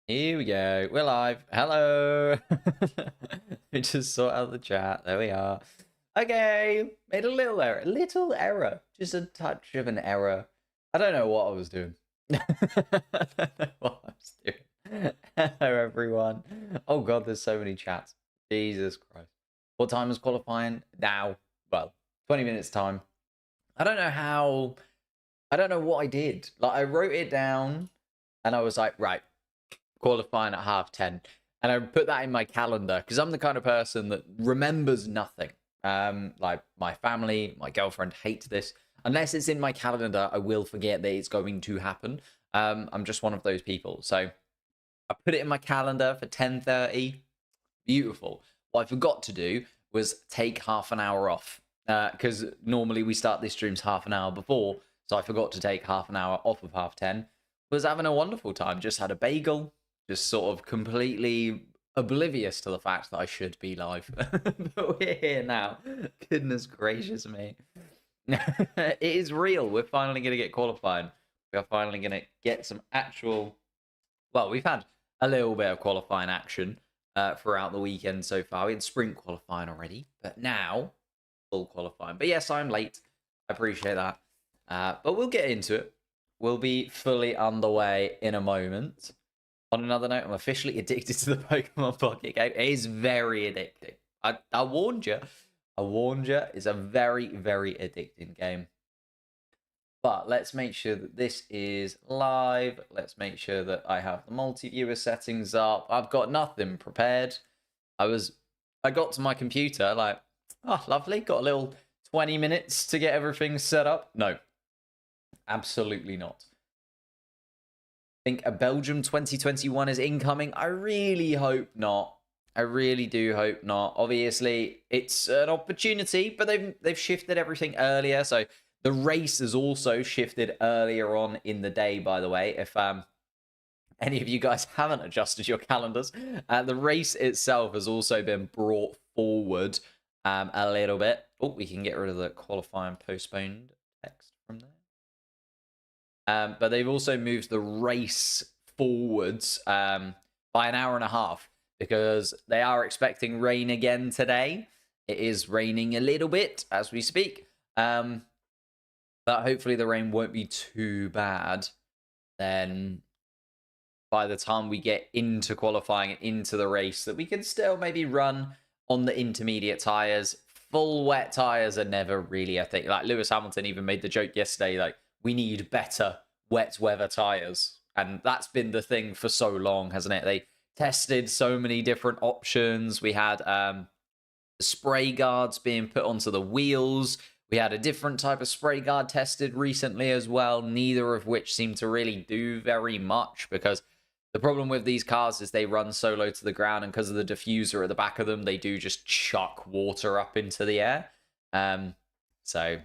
Here we go. We're live. Hello. We just sort out the chat. There we are. Okay. Made a little error. Little error. Just a touch of an error. I don't know what I was doing. I don't know what I was doing. Hello, everyone. Oh, God, there's so many chats. Jesus Christ. What time is qualifying? Now. Well, 20 minutes time. I don't know how... I don't know what I did. Like, I wrote it down, and I was like, right. Qualifying at 10:30, and I put that in my calendar because I'm the kind of person that remembers nothing. Like my family, my girlfriend hates this. Unless it's in my calendar, I will forget that it's going to happen. I'm just one of those people. So I put it in my calendar for 10:30. Beautiful. What I forgot to do was take half an hour off because normally we start these streams half an hour before. So I forgot to take half an hour off of 10:30. Was having a wonderful time. Just had a bagel. Just sort of completely oblivious to the fact that I should be live. But we're here now. Goodness gracious me. It is real. We're finally going to get qualifying. We are finally going to get some actual... Well, we've had a little bit of qualifying action throughout the weekend so far. We had sprint qualifying already, but now full qualifying. But yes, I'm late. I appreciate that. But we'll get into it. We'll be fully underway in a moment. On another note, I'm officially addicted to the Pokemon Pocket game. It is very addicting. I warned you. I warned you. It's a very, very addicting game. But let's make sure that this is live. Let's make sure that I have the multi-viewer settings up. I've got nothing prepared. I got to my computer like, oh, lovely. Got a little 20 minutes to get everything set up. No, absolutely not. Think a Belgium 2021 is incoming. I really hope not. I really do hope not. Obviously, it's an opportunity, but they've shifted everything earlier. So the race has also shifted earlier on in the day, by the way. If any of you guys haven't adjusted your calendars, the race itself has also been brought forward a little bit. Oh, we can get rid of the qualifying postponed text from there. But they've also moved the race forwards by an hour and a half because they are expecting rain again today. It is raining a little bit as we speak. But hopefully the rain won't be too bad. Then by the time we get into qualifying and into the race, that we can still maybe run on the intermediate tyres. Full wet tyres are never really a thing. Like Lewis Hamilton even made the joke yesterday, like, we need better wet weather tires. And that's been the thing for so long, hasn't it? They tested so many different options. We had spray guards being put onto the wheels. We had a different type of spray guard tested recently as well, neither of which seem to really do very much because the problem with these cars is they run so low to the ground, and because of the diffuser at the back of them, they do just chuck water up into the air. So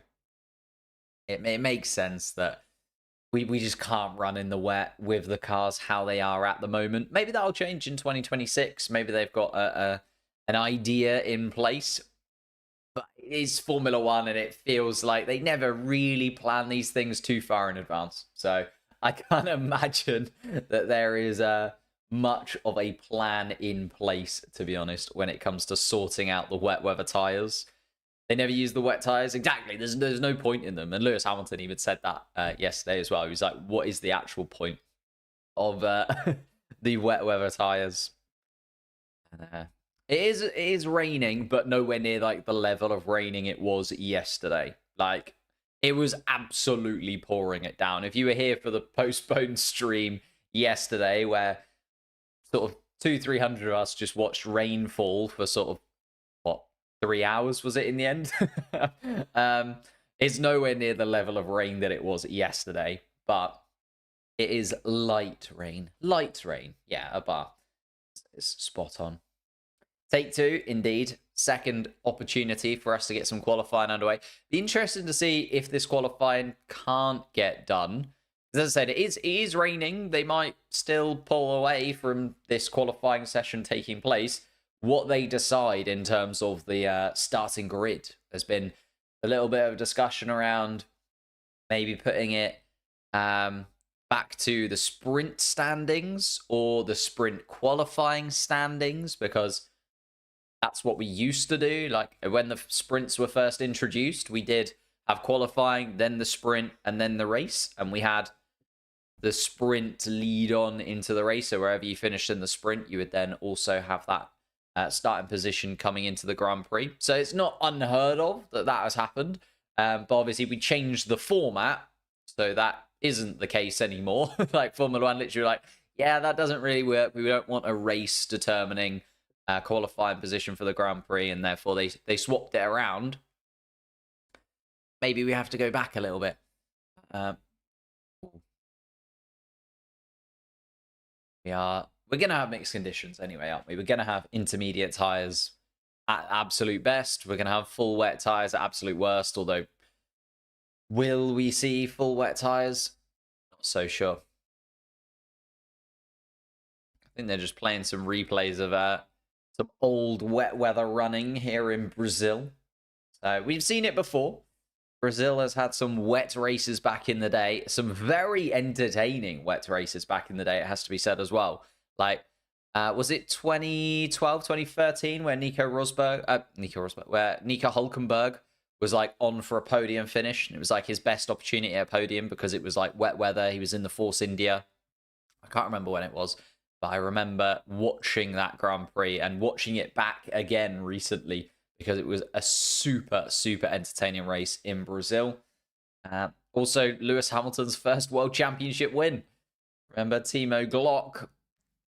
it makes sense that we just can't run in the wet with the cars how they are at the moment. Maybe that'll change in 2026. Maybe they've got an idea in place. But it is Formula One, and it feels like they never really plan these things too far in advance. So I can't imagine that there is much of a plan in place, to be honest, when it comes to sorting out the wet weather tyres. They never use the wet tyres. Exactly. There's no point in them. And Lewis Hamilton even said that yesterday as well. He was like, what is the actual point of the wet weather tyres? It is raining, but nowhere near like the level of raining it was yesterday. Like, it was absolutely pouring it down. If you were here for the postponed stream yesterday, where sort of 200-300 of us just watched rain fall for sort of 3 hours, was it in the end? It's nowhere near the level of rain that it was yesterday, but it is light rain. Light rain. Yeah, a bar. It's spot on. Take two, indeed. Second opportunity for us to get some qualifying underway. Be interested to see if this qualifying can't get done. As I said, it is raining. They might still pull away from this qualifying session taking place. What they decide in terms of the starting grid. There's been a little bit of discussion around maybe putting it back back to the sprint standings or the sprint qualifying standings, because that's what we used to do. Like when the sprints were first introduced, we did have qualifying, then the sprint, and then the race. And we had the sprint lead on into the race. So wherever you finished in the sprint, you would then also have that starting position coming into the Grand Prix. So it's not unheard of that that has happened. But obviously we changed the format, so that isn't the case anymore. Like Formula One, literally like, yeah, that doesn't really work. We don't want a race determining qualifying position for the Grand Prix, and therefore they swapped it around. Maybe we have to go back a little bit. We're gonna have mixed conditions anyway, aren't we? We're gonna have intermediate tires at absolute best. We're gonna have full wet tires at absolute worst. Although, will we see full wet tires? Not so sure. I think they're just playing some replays of some old wet weather running here in Brazil. So we've seen it before. Brazil has had some wet races back in the day, some very entertaining wet races back in the day, it has to be said as well. Like, was it 2012, 2013 where Nico Hulkenberg was like on for a podium finish, and it was like his best opportunity at a podium because it was like wet weather. He was in the Force India. I can't remember when it was, but I remember watching that Grand Prix and watching it back again recently, because it was a super, super entertaining race in Brazil. Also, Lewis Hamilton's first World Championship win. Remember, Timo Glock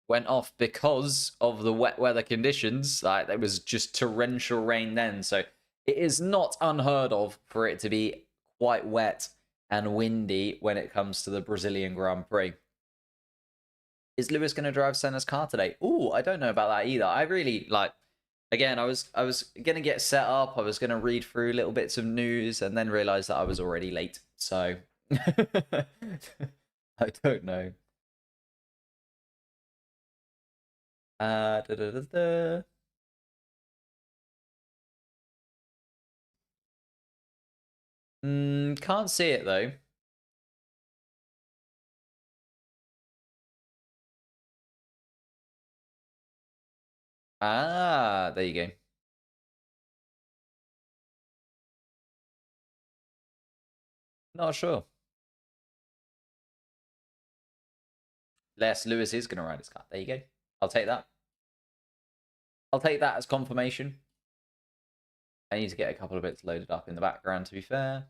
went off because of the wet weather conditions. Like, there was just torrential rain then. So it is not unheard of for it to be quite wet and windy when it comes to the Brazilian Grand Prix. Is Lewis going to drive Senna's car today? Ooh, I don't know about that either. I really like... Again, I was going to get set up. I was going to read through little bits of news and then realize that I was already late. So I don't know. Can't see it though. Ah, there you go. Not sure. Les Lewis is going to ride his car. There you go. I'll take that. I'll take that as confirmation. I need to get a couple of bits loaded up in the background, to be fair.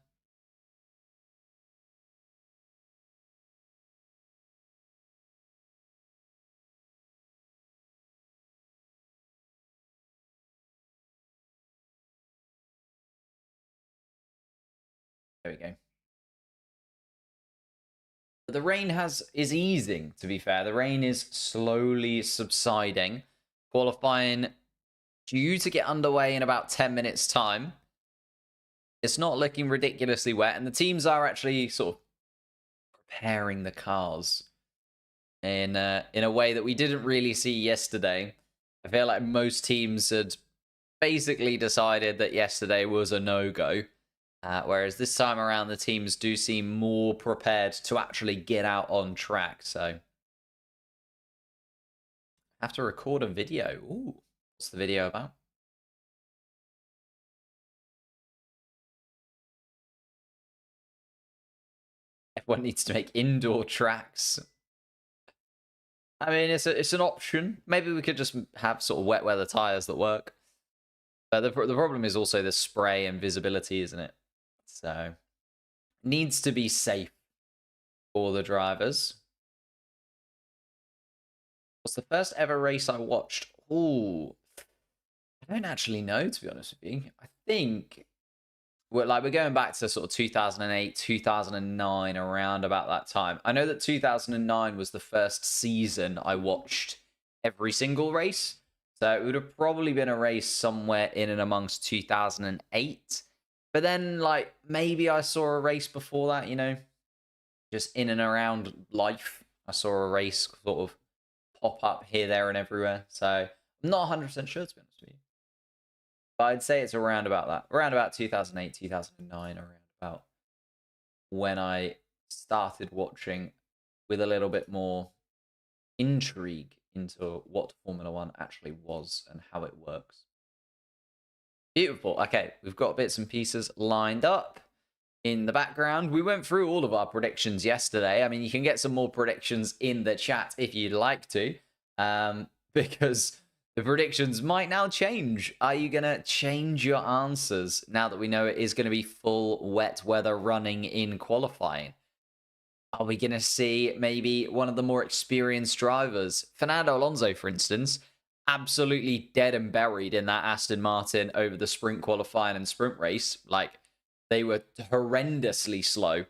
There we go. The rain is easing, to be fair. The rain is slowly subsiding. Qualifying due to get underway in about 10 minutes' time. It's not looking ridiculously wet, and the teams are actually sort of preparing the cars in a way that we didn't really see yesterday. I feel like most teams had basically decided that yesterday was a no-go. Whereas this time around, the teams do seem more prepared to actually get out on track. So, I have to record a video. Ooh, what's the video about? Everyone needs to make indoor tracks. I mean, it's an option. Maybe we could just have sort of wet weather tires that work. But the problem is also the spray and visibility, isn't it? So, needs to be safe for the drivers. What's the first ever race I watched? Ooh, I don't actually know, to be honest with you. I think we're going back to sort of 2008, 2009, around about that time. I know that 2009 was the first season I watched every single race. So it would have probably been a race somewhere in and amongst 2008. But then, like, maybe I saw a race before that, you know, just in and around life. I saw a race sort of pop up here, there, and everywhere. So I'm not 100% sure, to be honest with you. But I'd say it's around about that. Around about 2008, 2009, around about when I started watching with a little bit more intrigue into what Formula One actually was and how it works. Beautiful. Okay, we've got bits and pieces lined up in the background. We went through all of our predictions yesterday. I mean, you can get some more predictions in the chat if you'd like to, because the predictions might now change. Are you going to change your answers now that we know it is going to be full wet weather running in qualifying? Are we going to see maybe one of the more experienced drivers, Fernando Alonso, for instance, absolutely dead and buried in that Aston Martin over the sprint qualifying and sprint race? Like, they were horrendously slow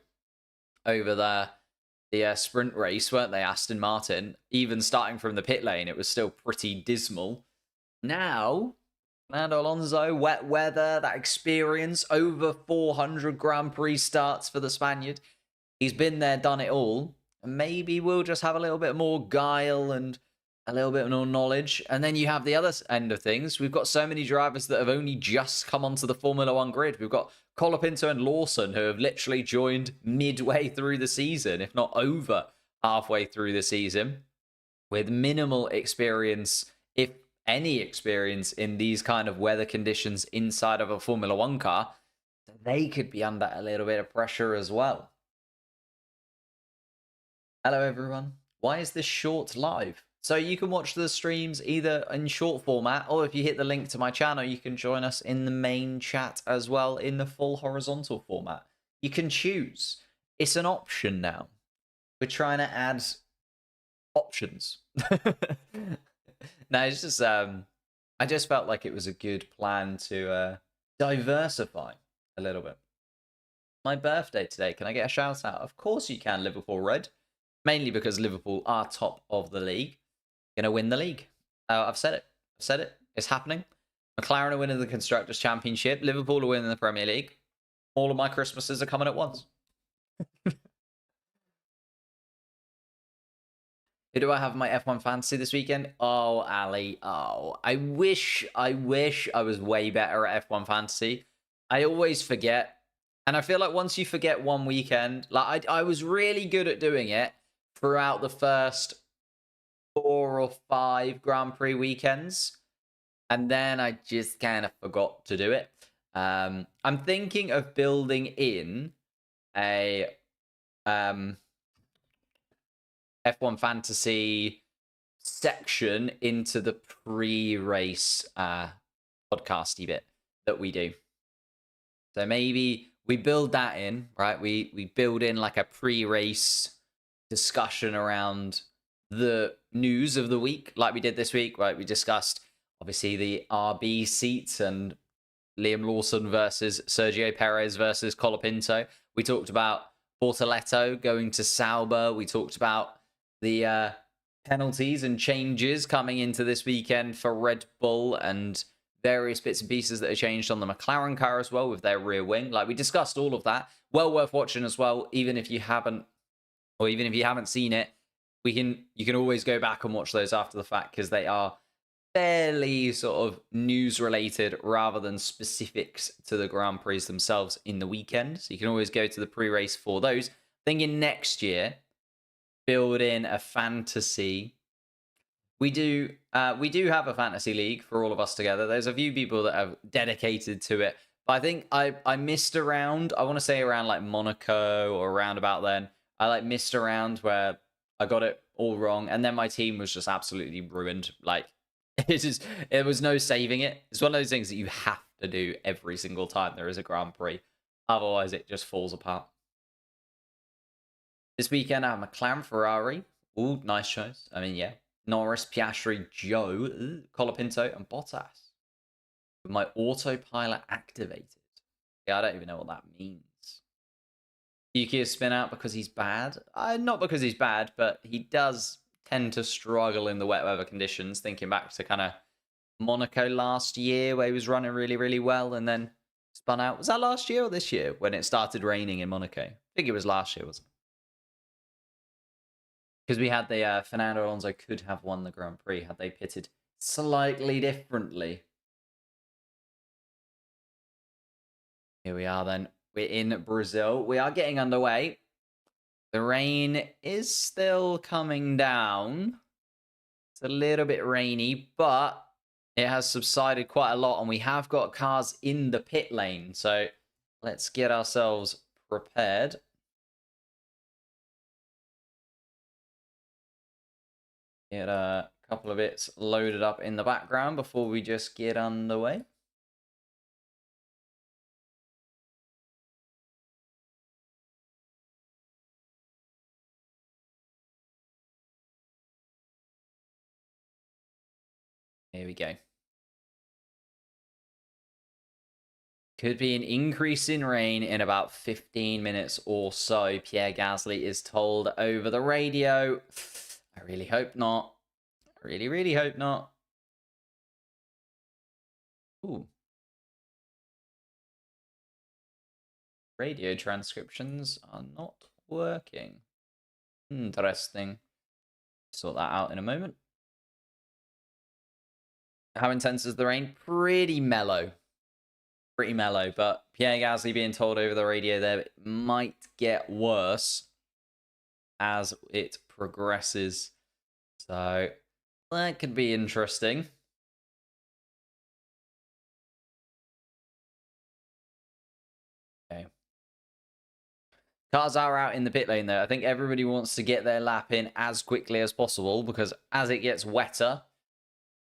over the sprint race, weren't they, Aston Martin? Even starting from the pit lane, it was still pretty dismal. Now, Fernando Alonso, wet weather, that experience, over 400 Grand Prix starts for the Spaniard. He's been there, done it all. And maybe we'll just have a little bit more guile and a little bit more knowledge. And then you have the other end of things. We've got so many drivers that have only just come onto the Formula One grid. We've got Colapinto and Lawson, who have literally joined midway through the season, if not over halfway through the season, with minimal experience, if any experience, in these kind of weather conditions inside of a Formula One car. They could be under a little bit of pressure as well. Hello, everyone. Why is this short live? So you can watch the streams either in short format, or if you hit the link to my channel, you can join us in the main chat as well in the full horizontal format. You can choose. It's an option now. We're trying to add options. No, it's just I just felt like it was a good plan to diversify a little bit. My birthday today. Can I get a shout out? Of course you can, Liverpool Red. Mainly because Liverpool are top of the league. Going to win the league. I've said it. It's happening. McLaren are winning the Constructors' Championship. Liverpool are winning the Premier League. All of my Christmases are coming at once. Who do I have in my F1 fantasy this weekend? Oh, Ali. Oh, I wish I was way better at F1 fantasy. I always forget. And I feel like once you forget one weekend, like I was really good at doing it throughout the first 4 or 5 Grand Prix weekends. And then I just kind of forgot to do it. I'm thinking of building in a F1 fantasy section into the pre-race podcasty bit that we do. So maybe we build that in, right? We build in like a pre-race discussion around the news of the week, like we did this week, right? We discussed obviously the RB seats and Liam Lawson versus Sergio Perez versus Colapinto. We talked about Bortoletto going to Sauber. We talked about the penalties and changes coming into this weekend for Red Bull and various bits and pieces that are changed on the McLaren car as well with their rear wing. Like, we discussed all of that. Well worth watching as well, even if you haven't seen it. You can always go back and watch those after the fact, because they are fairly sort of news related rather than specifics to the Grand Prix themselves in the weekend. So you can always go to the pre-race for those. Thinking next year, build in a fantasy. We do have a fantasy league for all of us together. There's a few people that are dedicated to it. But I think I missed around. I want to say around like Monaco or around about then. I like missed around where I got it all wrong, and then my team was just absolutely ruined. Like, it was no saving it. It's one of those things that you have to do every single time there is a Grand Prix. Otherwise, it just falls apart. This weekend, I have McLaren, Ferrari. Ooh, nice choice. I mean, yeah. Norris, Piastri, Joe, Colapinto, and Bottas. With my autopilot activated. Yeah, I don't even know what that means. Yuki is spin out because he's bad. Not because he's bad, but he does tend to struggle in the wet weather conditions. Thinking back to kind of Monaco last year, where he was running really, really well and then spun out. Was that last year or this year when it started raining in Monaco? I think it was last year, wasn't it? Because we had the Fernando Alonso could have won the Grand Prix had they pitted slightly differently. Here we are then. We're in Brazil. We are getting underway. The rain is still coming down. It's a little bit rainy, but it has subsided quite a lot, and we have got cars in the pit lane. So let's get ourselves prepared. Get a couple of bits loaded up in the background before we just get underway. Here we go. Could be an increase in rain in about 15 minutes or so, Pierre Gasly is told over the radio. I really hope not. I really, really hope not. Ooh. Radio transcriptions are not working. Interesting. Sort that out in a moment. How intense is the rain? Pretty mellow. Pretty mellow, but Pierre Gasly being told over the radio there it might get worse as it progresses. So that could be interesting. Okay. Cars are out in the pit lane though. I think everybody wants to get their lap in as quickly as possible because as it gets wetter,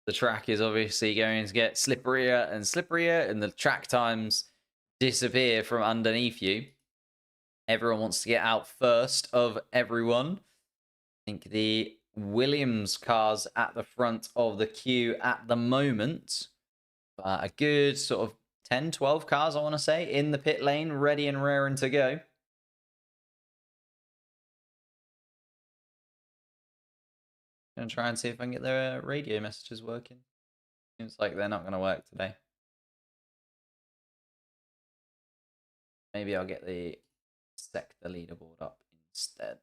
the track is obviously going to get slipperier and slipperier, and the track times disappear from underneath you. Everyone wants to get out first of everyone. I think the Williams cars at the front of the queue at the moment. A good sort of 10, 12 cars, I want to say, in the pit lane, ready and raring to go. Gonna try and see if I can get their radio messages working. Seems like they're not gonna work today. Maybe I'll get the sector leaderboard up instead.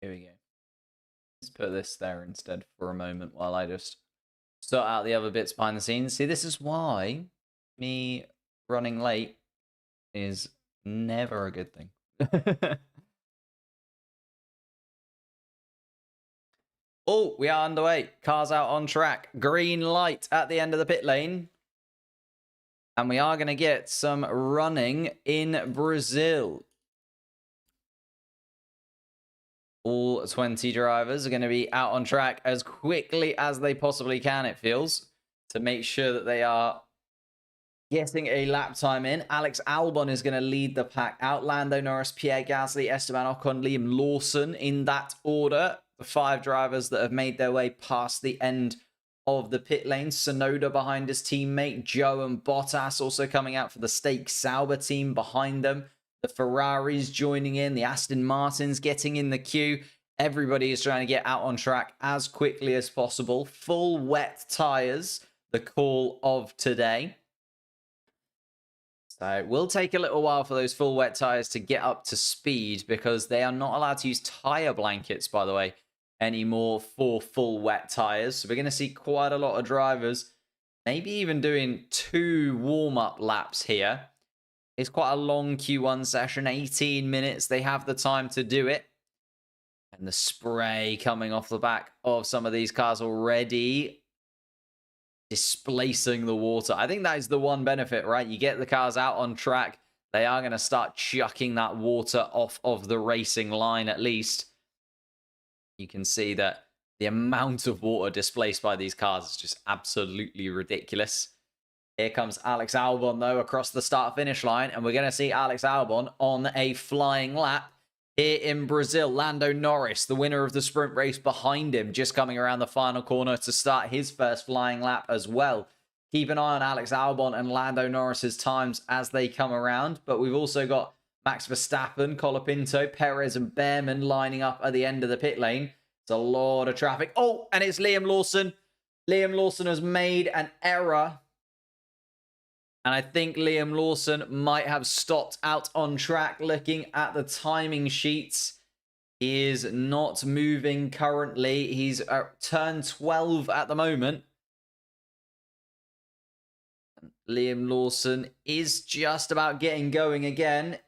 Here we go. Let's put this there instead for a moment while I just sort out the other bits behind the scenes. See, this is why me running late is never a good thing. Oh, we are underway. Cars out on track. Green light at the end of the pit lane. And we are going to get some running in Brazil. All 20 drivers are going to be out on track as quickly as they possibly can, it feels, to make sure that they are getting a lap time in. Alex Albon is going to lead the pack out. Lando Norris, Pierre Gasly, Esteban Ocon, Liam Lawson in that order. The 5 drivers that have made their way past the end of the pit lane. Tsunoda behind his teammate. Joe and Bottas also coming out for the Stake Sauber team behind them. The Ferraris joining in. The Aston Martins getting in the queue. Everybody is trying to get out on track as quickly as possible. Full wet tyres, the call of today. So it will take a little while for those full wet tyres to get up to speed because they are not allowed to use tyre blankets, by the way, anymore for full wet tyres. So we're going to see quite a lot of drivers maybe even doing 2 warm-up laps here. It's quite a long Q1 session, 18 minutes. They have the time to do it. And the spray coming off the back of some of these cars already displacing the water. I think that is the one benefit, right? You get the cars out on track. They are going to start chucking that water off of the racing line at least. You can see that the amount of water displaced by these cars is just absolutely ridiculous. Here comes Alex Albon, though, across the start-finish line. And we're going to see Alex Albon on a flying lap here in Brazil. Lando Norris, the winner of the sprint race behind him, just coming around the final corner to start his first flying lap as well. Keep an eye on Alex Albon and Lando Norris's times as they come around. But we've also got Max Verstappen, Colapinto, Perez and Behrman lining up at the end of the pit lane. It's a lot of traffic. Oh, and it's Liam Lawson. Liam Lawson has made an error. And I think Liam Lawson might have stopped out on track. Looking at the timing sheets, he is not moving currently. He's at turn 12 at the moment. Liam Lawson is just about getting going again.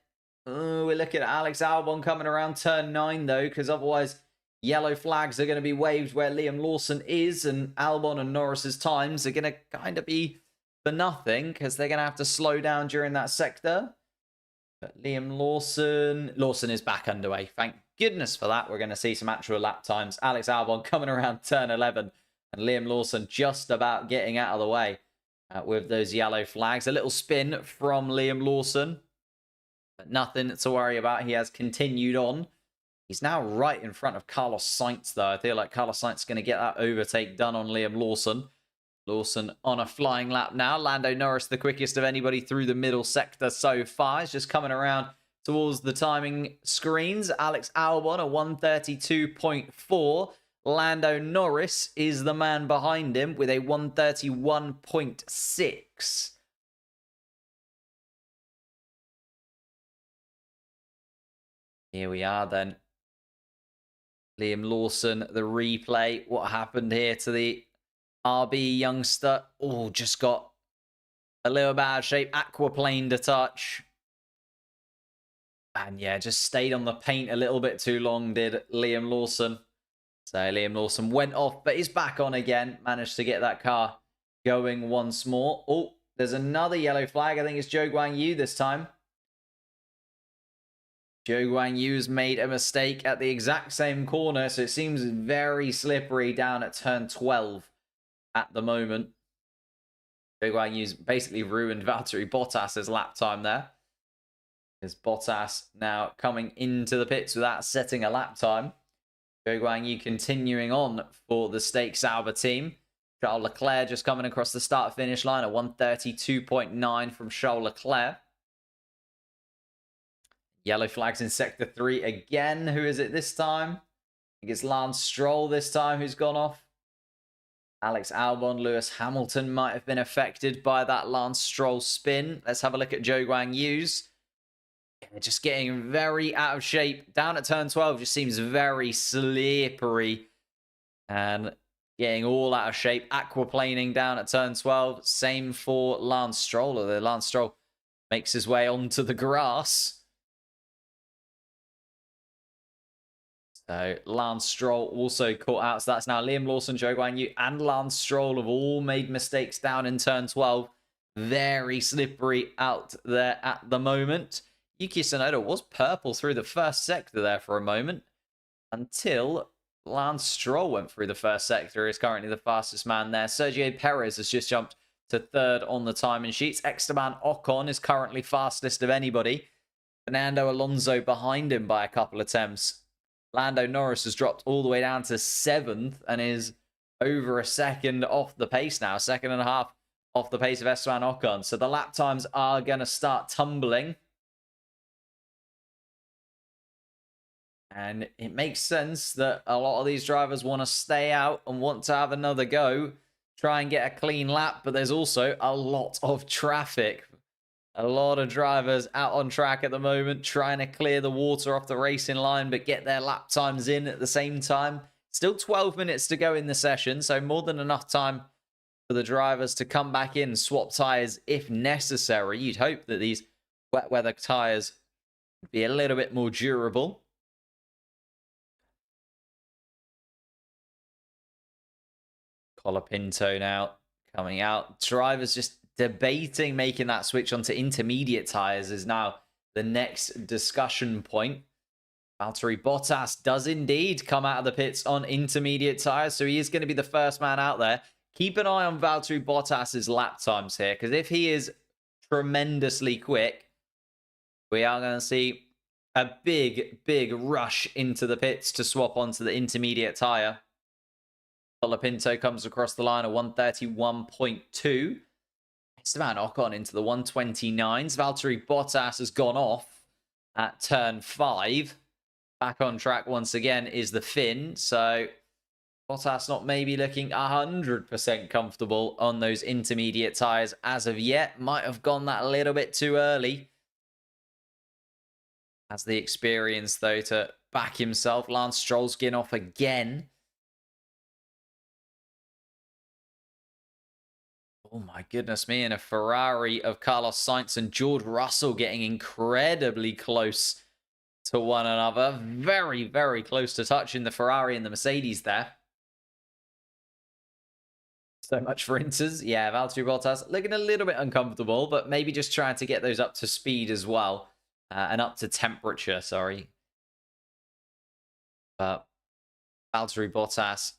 We're looking at Alex Albon coming around turn 9, though, because otherwise yellow flags are going to be waved where Liam Lawson is, and Albon and Norris's times are going to kind of be for nothing because they're going to have to slow down during that sector. But Liam Lawson is back underway. Thank goodness for that. We're going to see some actual lap times. Alex Albon coming around turn 11 and Liam Lawson just about getting out of the way with those yellow flags. A little spin from Liam Lawson, but nothing to worry about. He has continued on. He's now right in front of Carlos Sainz, though. I feel like Carlos Sainz is going to get that overtake done on Liam Lawson. Lawson on a flying lap now. Lando Norris, the quickest of anybody through the middle sector so far. He's just coming around towards the timing screens. Alex Albon, a 132.4. Lando Norris is the man behind him with a 131.6. Here we are then. Liam Lawson, the replay. What happened here to the RB youngster? Oh, just got a little bad shape. Aquaplaned a touch. And yeah, just stayed on the paint a little bit too long, did Liam Lawson. So Liam Lawson went off, but he's back on again. Managed to get that car going once more. Oh, there's another yellow flag. I think it's Zhou Guanyu this time. Zhou Guanyu's made a mistake at the exact same corner, so it seems very slippery down at turn 12 at the moment. Zhou Guanyu's basically ruined Valtteri Bottas's lap time there. Because Bottas now coming into the pits without setting a lap time. Zhou Guanyu continuing on for the Stake Sauber team. Charles Leclerc just coming across the start-finish line at 132.9 from Charles Leclerc. Yellow flags in Sector 3 again. Who is it this time? I think it's Lance Stroll this time who's gone off. Alex Albon, Lewis Hamilton might have been affected by that Lance Stroll spin. Let's have a look at Zhou Guanyu's. Just getting very out of shape. Down at turn 12 just seems very slippery. And getting all out of shape. Aquaplaning down at turn 12. Same for Lance Stroll. Although Lance Stroll makes his way onto the grass. So Lance Stroll also caught out. So that's now Liam Lawson, Zhou Guanyu, and Lance Stroll have all made mistakes down in turn 12. Very slippery out there at the moment. Yuki Tsunoda was purple through the first sector there for a moment. Until Lance Stroll went through the first sector. Is currently the fastest man there. Sergio Perez has just jumped to third on the timing sheets. Esteban Ocon is currently fastest of anybody. Fernando Alonso behind him by a couple of attempts. Lando Norris has dropped all the way down to 7th and is over a second off the pace now. 2.5 seconds off the pace of Esteban Ocon. So the lap times are going to start tumbling. And it makes sense that a lot of these drivers want to stay out and want to have another go. Try and get a clean lap. But there's also a lot of traffic. A lot of drivers out on track at the moment, trying to clear the water off the racing line, but get their lap times in at the same time. Still 12 minutes to go in the session, so more than enough time for the drivers to come back in, swap tyres if necessary. You'd hope that these wet weather tyres would be a little bit more durable. Colapinto now coming out. Drivers just debating making that switch onto intermediate tyres is now the next discussion point. Valtteri Bottas does indeed come out of the pits on intermediate tyres, so he is going to be the first man out there. Keep an eye on Valtteri Bottas's lap times here, because if he is tremendously quick, we are going to see a big rush into the pits to swap onto the intermediate tyre. Colapinto comes across the line at 131.2. Esteban Ocon into the 129s. Valtteri Bottas has gone off at turn 5. Back on track once again is the Finn. So Bottas not maybe looking 100% comfortable on those intermediate tyres as of yet. Might have gone that a little bit too early. Has the experience, though, to back himself. Lance Stroll's getting off again. Oh my goodness me, and a Ferrari of Carlos Sainz and George Russell getting incredibly close to one another. Very, very close to touching the Ferrari and the Mercedes there. So much for Inters. Yeah, Valtteri Bottas looking a little bit uncomfortable, but maybe just trying to get those up to speed as well. And up to temperature, sorry. But Valtteri Bottas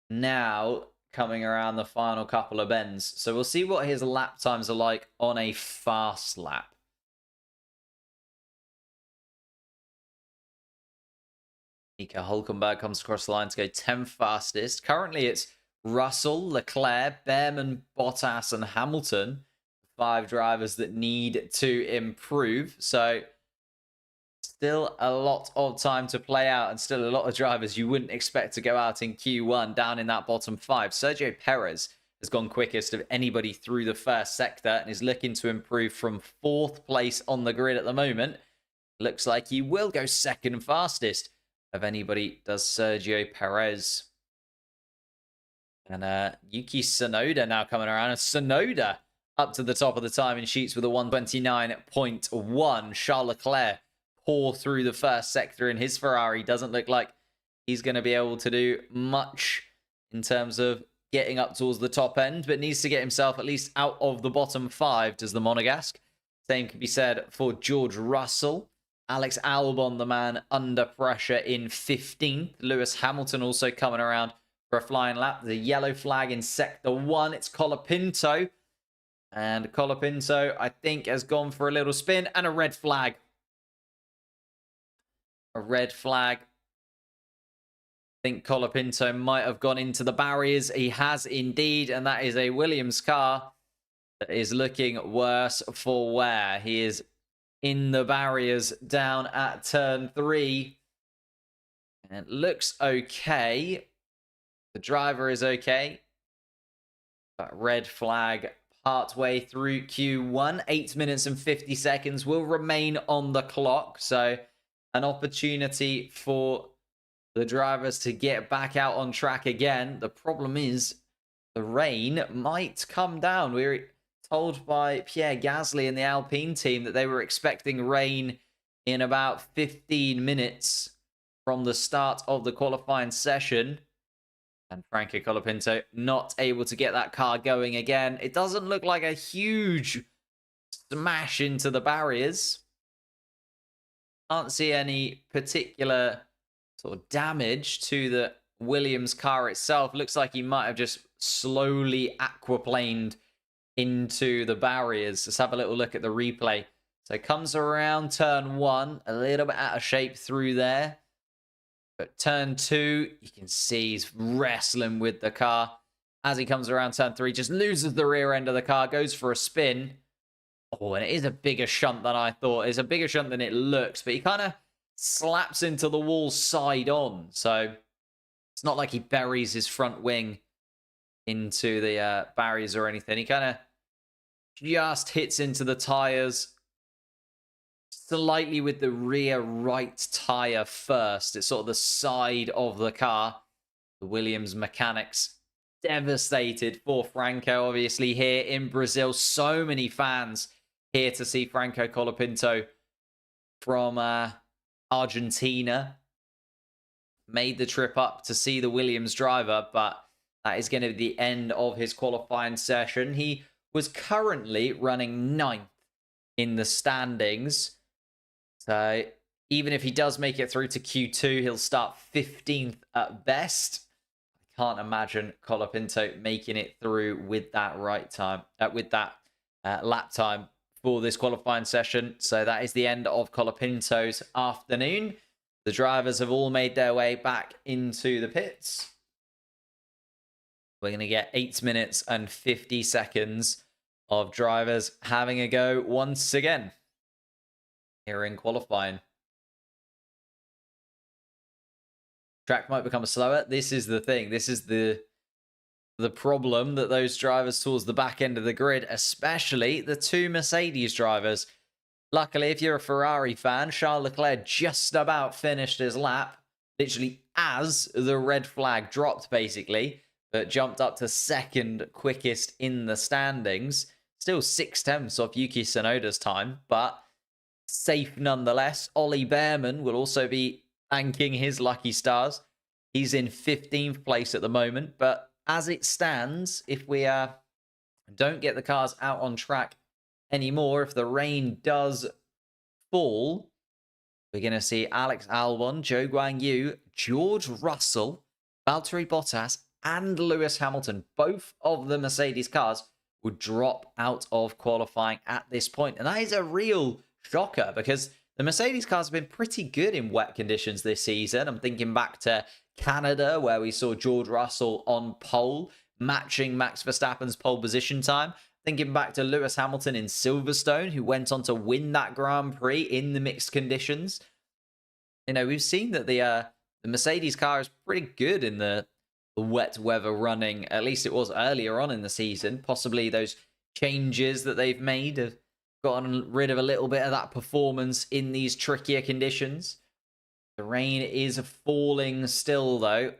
now coming around the final couple of bends. So we'll see what his lap times are like on a fast lap. Nico Hulkenberg comes across the line to go 10th fastest. Currently, it's Russell, Leclerc, Behrman, Bottas, and Hamilton. 5 drivers that need to improve. So still a lot of time to play out and still a lot of drivers you wouldn't expect to go out in Q1 down in that bottom 5. Sergio Perez has gone quickest of anybody through the first sector and is looking to improve from 4th place on the grid at the moment. Looks like he will go 2nd fastest of anybody does Sergio Perez. And Yuki Tsunoda now coming around. And Tsunoda up to the top of the timing sheets with a 129.1. Charles Leclerc pour through the first sector in his Ferrari. Doesn't look like he's going to be able to do much in terms of getting up towards the top end, but needs to get himself at least out of the bottom 5, does the Monegasque. Same can be said for George Russell. Alex Albon, the man under pressure in 15th. Lewis Hamilton also coming around for a flying lap. The yellow flag in sector 1. It's Colapinto. And Colapinto, I think, has gone for a little spin and a red flag. A red flag. I think Colapinto might have gone into the barriers. He has indeed, and that is a Williams car that is looking worse for wear. He is in the barriers down at turn 3. And it looks okay. The driver is okay. But red flag partway through Q1. 8 minutes and 50 seconds will remain on the clock. So an opportunity for the drivers to get back out on track again. The problem is the rain might come down. We're told by Pierre Gasly and the Alpine team that they were expecting rain in about 15 minutes from the start of the qualifying session. And Franco Colapinto not able to get that car going again. It doesn't look like a huge smash into the barriers. Can't see any particular sort of damage to the Williams car itself. Looks like he might have just slowly aquaplaned into the barriers. Let's have a little look at the replay. So comes around turn 1, a little bit out of shape through there. But turn 2, you can see he's wrestling with the car. As he comes around turn 3, just loses the rear end of the car, goes for a spin. Oh, and it is a bigger shunt than I thought. It's a bigger shunt than it looks, but he kind of slaps into the wall side on. So it's not like he buries his front wing into the barriers or anything. He kind of just hits into the tires slightly with the rear right tire first. It's sort of the side of the car. The Williams mechanics devastated for Franco, obviously, here in Brazil. So many fans here to see Franco Colapinto from Argentina. Made the trip up to see the Williams driver, but that is going to be the end of his qualifying session. He was currently running 9th in the standings. So even if he does make it through to Q2, he'll start 15th at best. I can't imagine Colapinto making it through with that lap time for this qualifying session. So that is the end of Colapinto's afternoon. The drivers have all made their way back into the pits. We're going to get 8 minutes and 50 seconds of drivers having a go once again here in qualifying. track might become slower. This is the thing. This is the problem that those drivers towards the back end of the grid, especially the two Mercedes drivers. Luckily, if you're a Ferrari fan, Charles Leclerc just about finished his lap, literally as the red flag dropped, basically, but jumped up to second quickest in the standings. Still 6/10 off Yuki Tsunoda's time, but safe nonetheless. Ollie Behrman will also be thanking his lucky stars. He's in 15th place at the moment, but as it stands, if we don't get the cars out on track anymore, if the rain does fall, we're going to see Alex Albon, Zhou Guanyu, George Russell, Valtteri Bottas, and Lewis Hamilton. Both of the Mercedes cars would drop out of qualifying at this point. And that is a real shocker because the Mercedes cars have been pretty good in wet conditions this season. I'm thinking back to Canada, where we saw George Russell on pole, matching Max Verstappen's pole position time. Thinking back to Lewis Hamilton in Silverstone, who went on to win that Grand Prix in the mixed conditions. You know, we've seen that the Mercedes car is pretty good in the wet weather running. At least it was earlier on in the season. Possibly those changes that they've made have gotten rid of a little bit of that performance in these trickier conditions. The rain is falling still, though.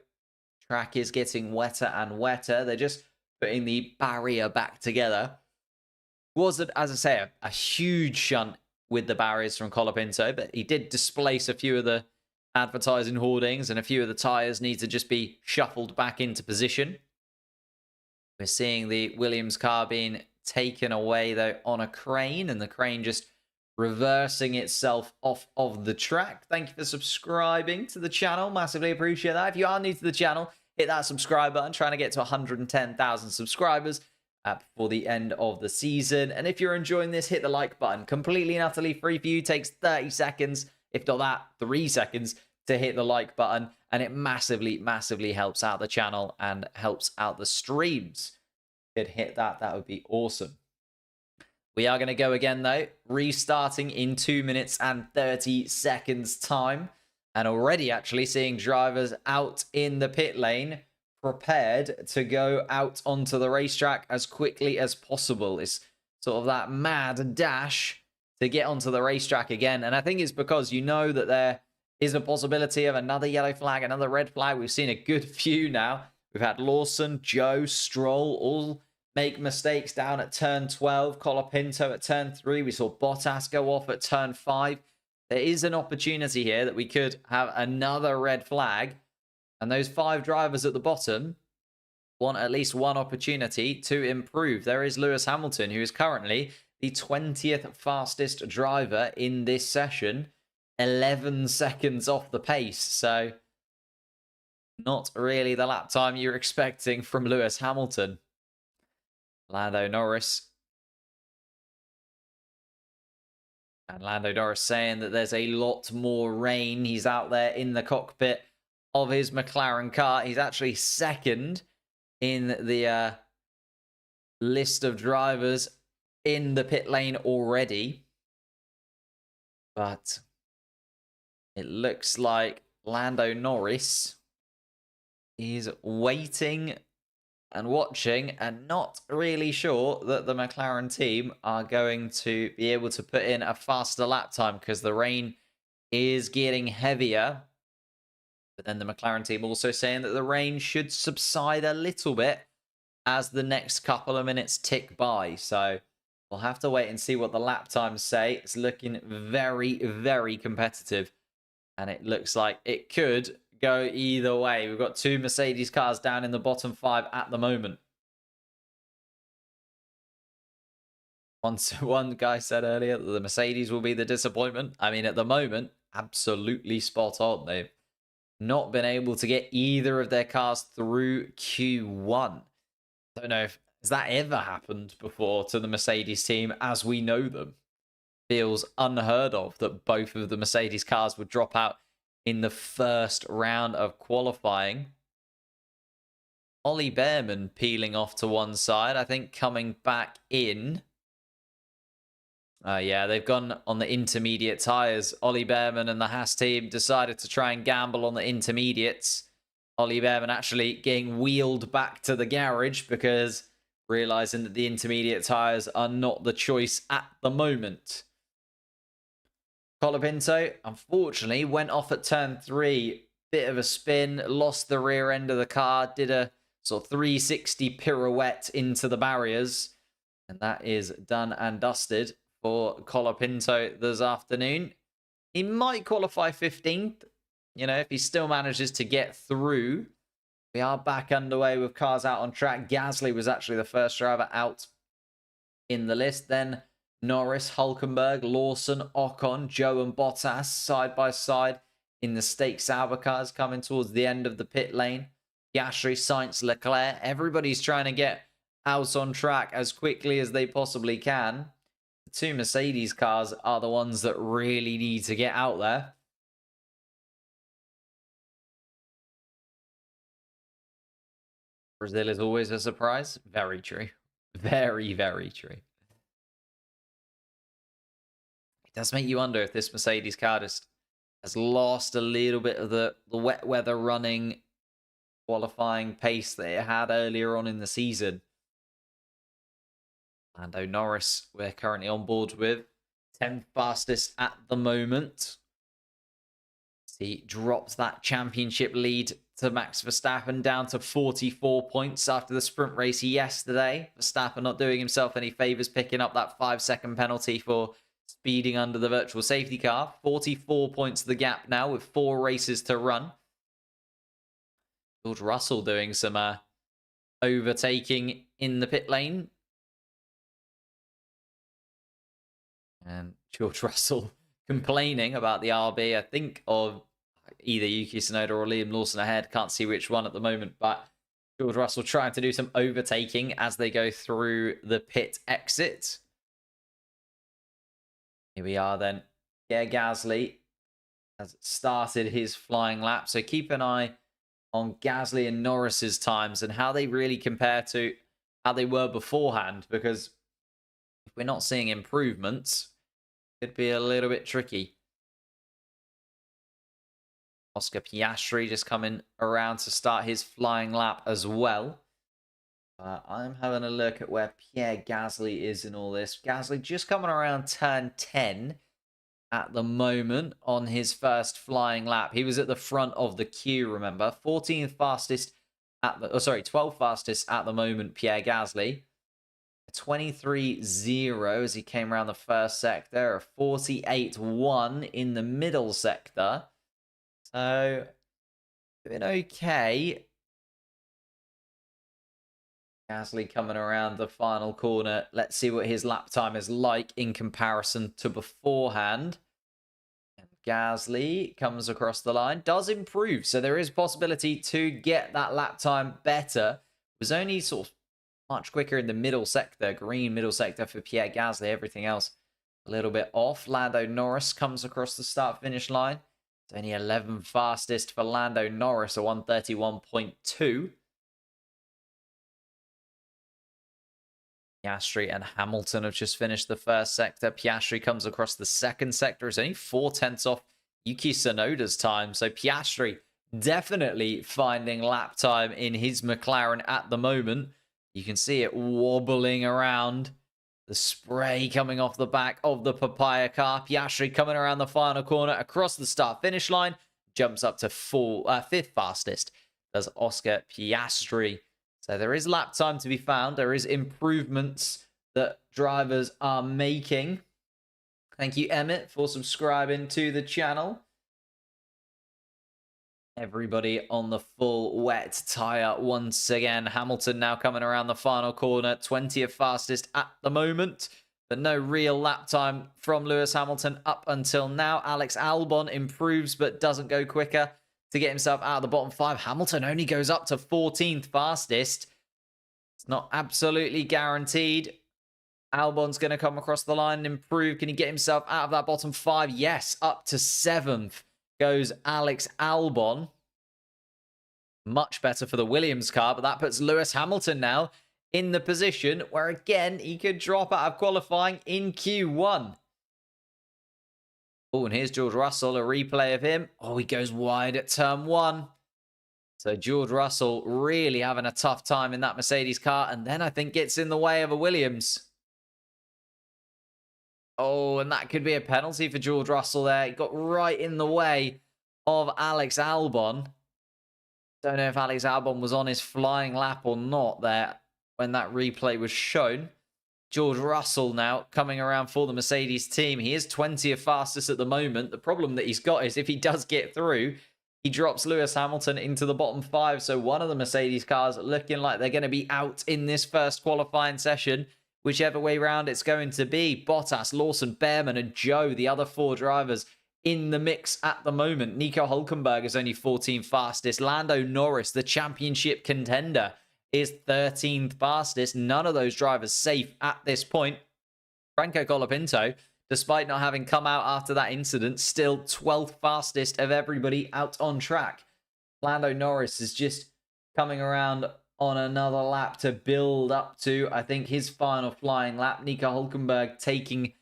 Track is getting wetter and wetter. They're just putting the barrier back together. Wasn't, as I say, a huge shunt with the barriers from Colapinto, but he did displace a few of the advertising hoardings, and a few of the tyres need to just be shuffled back into position. We're seeing the Williams car being taken away, though, on a crane, and the crane just reversing itself off of the track. Thank you for subscribing to the channel. Massively appreciate that. If you are new to the channel, hit that subscribe button. Trying to get to 110,000 subscribers before the end of the season. And if you're enjoying this, hit the like button. Completely and utterly free for you. Takes 30 seconds, if not that, 3 seconds to hit the like button. And it massively, massively helps out the channel and helps out the streams. If you could hit that, that would be awesome. We are going to go again, though, restarting in 2 minutes and 30 seconds time. And already actually seeing drivers out in the pit lane prepared to go out onto the racetrack as quickly as possible. It's sort of that mad dash to get onto the racetrack again. And I think it's because you know that there is a possibility of another yellow flag, another red flag. We've seen a good few now. We've had Lawson, Joe, Stroll, all make mistakes down at turn 12. Colapinto at turn 3. We saw Bottas go off at turn 5. There is an opportunity here that we could have another red flag. And those 5 drivers at the bottom want at least one opportunity to improve. There is Lewis Hamilton, who is currently the 20th fastest driver in this session. 11 seconds off the pace. So not really the lap time you're expecting from Lewis Hamilton. Lando Norris. And Lando Norris saying that there's a lot more rain. He's out there in the cockpit of his McLaren car. He's actually second in the list of drivers in the pit lane already. But it looks like Lando Norris is waiting and watching and not really sure that the McLaren team are going to be able to put in a faster lap time because the rain is getting heavier. But then the McLaren team also saying that the rain should subside a little bit as the next couple of minutes tick by. So we'll have to wait and see what the lap times say. It's looking very, very competitive. And it looks like it could go either way. We've got 2 Mercedes cars down in the bottom 5 at the moment. One guy said earlier that the Mercedes will be the disappointment. I mean, at the moment, absolutely spot on. They've not been able to get either of their cars through Q1. I don't know if has that ever happened before to the Mercedes team as we know them. Feels unheard of that both of the Mercedes cars would drop out in the first round of qualifying. Ollie Behrman peeling off to one side. I think coming back in. Yeah, they've gone on the intermediate tyres. Ollie Behrman and the Haas team decided to try and gamble on the intermediates. Ollie Behrman actually getting wheeled back to the garage because realising that the intermediate tyres are not the choice at the moment. Colapinto, unfortunately, went off at turn 3. Bit of a spin, lost the rear end of the car, did a sort of 360 pirouette into the barriers. And that is done and dusted for Colapinto this afternoon. He might qualify 15th, you know, if he still manages to get through. We are back underway with cars out on track. Gasly was actually the first driver out in the list. Then Norris, Hulkenberg, Lawson, Ocon, Joe and Bottas side by side in the Stake Sauber cars coming towards the end of the pit lane. Piastri, Sainz, Leclerc. Everybody's trying to get out on track as quickly as they possibly can. The 2 Mercedes cars are the ones that really need to get out there. Brazil is always a surprise. Very true. Very, very true. It does make you wonder if this Mercedes car just has lost a little bit of the wet weather running qualifying pace that it had earlier on in the season. Lando Norris, we're currently on board with 10th fastest at the moment. He drops that championship lead to Max Verstappen down to 44 points after the sprint race yesterday. Verstappen not doing himself any favours, picking up that 5-second penalty for speeding under the virtual safety car. 44 points the gap now with 4 races to run. George Russell doing some overtaking in the pit lane. And George Russell complaining about the RB, I think, of either Yuki Tsunoda or Liam Lawson ahead. Can't see which one at the moment, but George Russell trying to do some overtaking as they go through the pit exit. Here we are then. Pierre Gasly has started his flying lap, so keep an eye on Gasly and Norris's times and how they really compare to how they were beforehand, because if we're not seeing improvements, it could be a little bit tricky. Oscar Piastri just coming around to start his flying lap as well. I'm having a look at where Pierre Gasly is in all this. Gasly just coming around turn 10 at the moment on his first flying lap. He was at the front of the queue, remember. 14th fastest at the... 12th fastest at the moment, Pierre Gasly. 23.0 as he came around the first sector. A 48.1 in the middle sector. So, doing okay. Gasly coming around the final corner. Let's see what his lap time is like in comparison to beforehand. And Gasly comes across the line. Does improve. So there is possibility to get that lap time better. It was only sort of much quicker in the middle sector. Green middle sector for Pierre Gasly. Everything else a little bit off. Lando Norris comes across the start-finish line. It's only 11th fastest for Lando Norris, a 131.2. Piastri and Hamilton have just finished the first sector. Piastri comes across the second sector. It's only 0.4 off Yuki Tsunoda's time. So Piastri definitely finding lap time in his McLaren at the moment. You can see it wobbling around. The spray coming off the back of the Papaya car. Piastri coming around the final corner across the start-finish line. Jumps up to 5th fastest. Does Oscar Piastri. So there is lap time to be found. There is improvements that drivers are making. Thank you, Emmett, for subscribing to the channel. Everybody on the full wet tyre once again. Hamilton now coming around the final corner. 20th fastest at the moment. But no real lap time from Lewis Hamilton up until now. Alex Albon improves but doesn't go quicker to get himself out of the bottom 5. Hamilton only goes up to 14th fastest. It's not absolutely guaranteed. Albon's going to come across the line and improve. Can he get himself out of that bottom 5? Yes, up to 7th goes Alex Albon. Much better for the Williams car, but that puts Lewis Hamilton now in the position where, again, he could drop out of qualifying in Q1. Oh, and here's George Russell, a replay of him. Oh, he goes wide at turn 1. So George Russell really having a tough time in that Mercedes car, and then I think gets in the way of a Williams. Oh, and that could be a penalty for George Russell there. It got right in the way of Alex Albon. Don't know if Alex Albon was on his flying lap or not there when that replay was shown. George Russell now coming around for the Mercedes team. He is 20th fastest at the moment. The problem that he's got is if he does get through, he drops Lewis Hamilton into the bottom 5. So one of the Mercedes cars looking like they're going to be out in this first qualifying session. Whichever way round it's going to be. Bottas, Lawson, Behrman and Joe, the other 4 drivers in the mix at the moment. Nico Hülkenberg is only 14th fastest. Lando Norris, the championship contender, is 13th fastest. None of those drivers safe at this point. Franco Colapinto, despite not having come out after that incident, still 12th fastest of everybody out on track. Lando Norris is just coming around on another lap to build up to, I think, his final flying lap. Nico Hülkenberg taking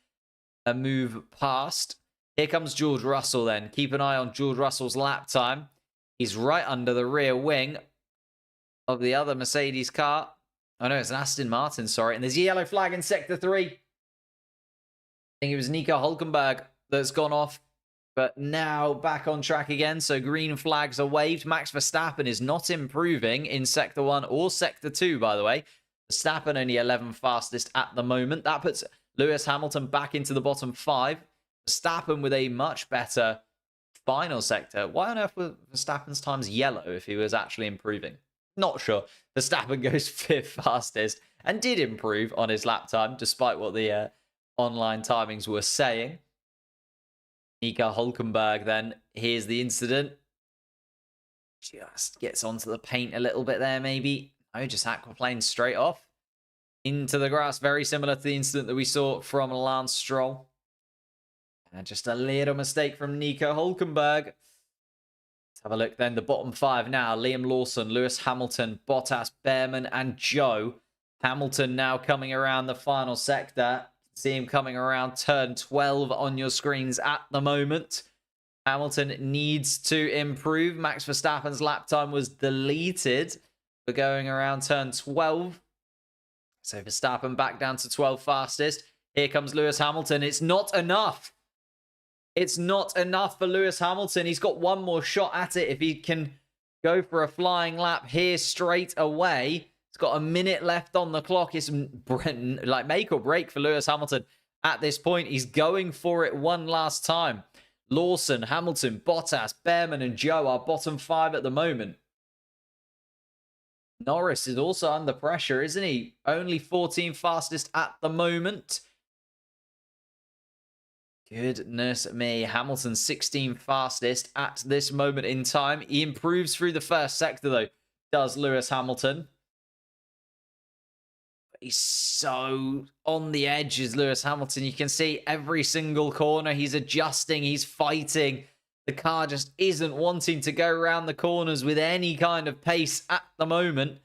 a move past. Here comes George Russell then. Keep an eye on George Russell's lap time. He's right under the rear wing of the other Mercedes car. Oh no, it's an Aston Martin, sorry. And there's a yellow flag in Sector 3. I think it was Nico Hülkenberg that's gone off. But now back on track again, so green flags are waved. Max Verstappen is not improving in Sector 1 or Sector 2, by the way. Verstappen only 11th fastest at the moment. That puts Lewis Hamilton back into the bottom 5. Verstappen with a much better final sector. Why on earth was Verstappen's times yellow if he was actually improving? Not sure. Verstappen goes 5th fastest and did improve on his lap time, despite what the online timings were saying. Nico Hülkenberg then, here's the incident. Just gets onto the paint a little bit there, maybe. No, just aquaplane straight off into the grass. Very similar to the incident that we saw from Lance Stroll. And just a little mistake from Nico Hülkenberg. Let's have a look then. The bottom 5 now. Liam Lawson, Lewis Hamilton, Bottas, Behrman and Joe. Hamilton now coming around the final sector. See him coming around turn 12 on your screens at the moment. Hamilton needs to improve. Max Verstappen's lap time was deleted for going around turn 12. So Verstappen back down to 12th fastest. Here comes Lewis Hamilton. It's not enough. It's not enough for Lewis Hamilton. He's got one more shot at it if he can go for a flying lap here straight away. It's got a minute left on the clock. It's like make or break for Lewis Hamilton at this point. He's going for it one last time. Lawson, Hamilton, Bottas, Behrman and Joe are bottom 5 at the moment. Norris is also under pressure, isn't he? Only 14th fastest at the moment. Goodness me. Hamilton 16th fastest at this moment in time. He improves through the first sector though, does Lewis Hamilton. He's so on the edge is Lewis Hamilton. You can see every single corner. He's adjusting. He's fighting. The car just isn't wanting to go around the corners with any kind of pace at the moment.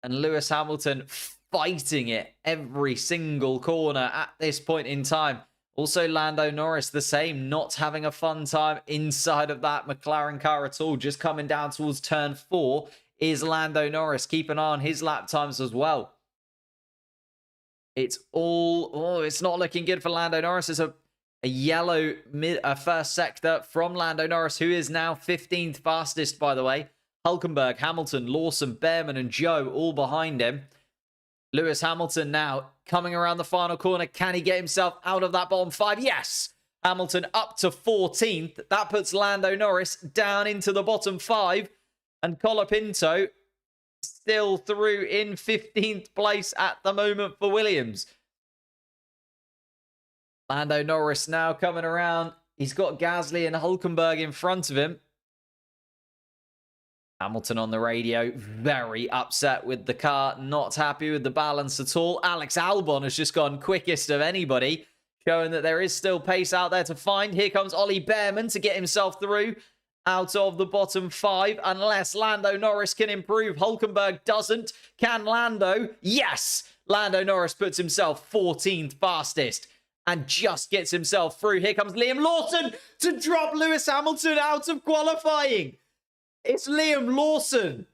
And Lewis Hamilton fighting it every single corner at this point in time. Also, Lando Norris the same. Not having a fun time inside of that McLaren car at all. Just coming down towards turn 4 is Lando Norris. Keep an eye on his lap times as well. It's all... Oh, it's not looking good for Lando Norris. It's a yellow first sector from Lando Norris, who is now 15th fastest, by the way. Hülkenberg, Hamilton, Lawson, Behrman and Joe all behind him. Lewis Hamilton now coming around the final corner. Can he get himself out of that bottom 5? Yes! Hamilton up to 14th. That puts Lando Norris down into the bottom 5. And Colapinto still through in 15th place at the moment for Williams. Lando Norris now coming around. He's got Gasly and Hülkenberg in front of him. Hamilton on the radio, very upset with the car, not happy with the balance at all. Alex Albon has just gone quickest of anybody, showing that there is still pace out there to find. Here comes Ollie Behrman to get himself through. out of the bottom 5, unless Lando Norris can improve. Hulkenberg doesn't. Can Lando? Yes! Lando Norris puts himself 14th fastest and just gets himself through. Here comes Liam Lawson to drop Lewis Hamilton out of qualifying. It's Liam Lawson.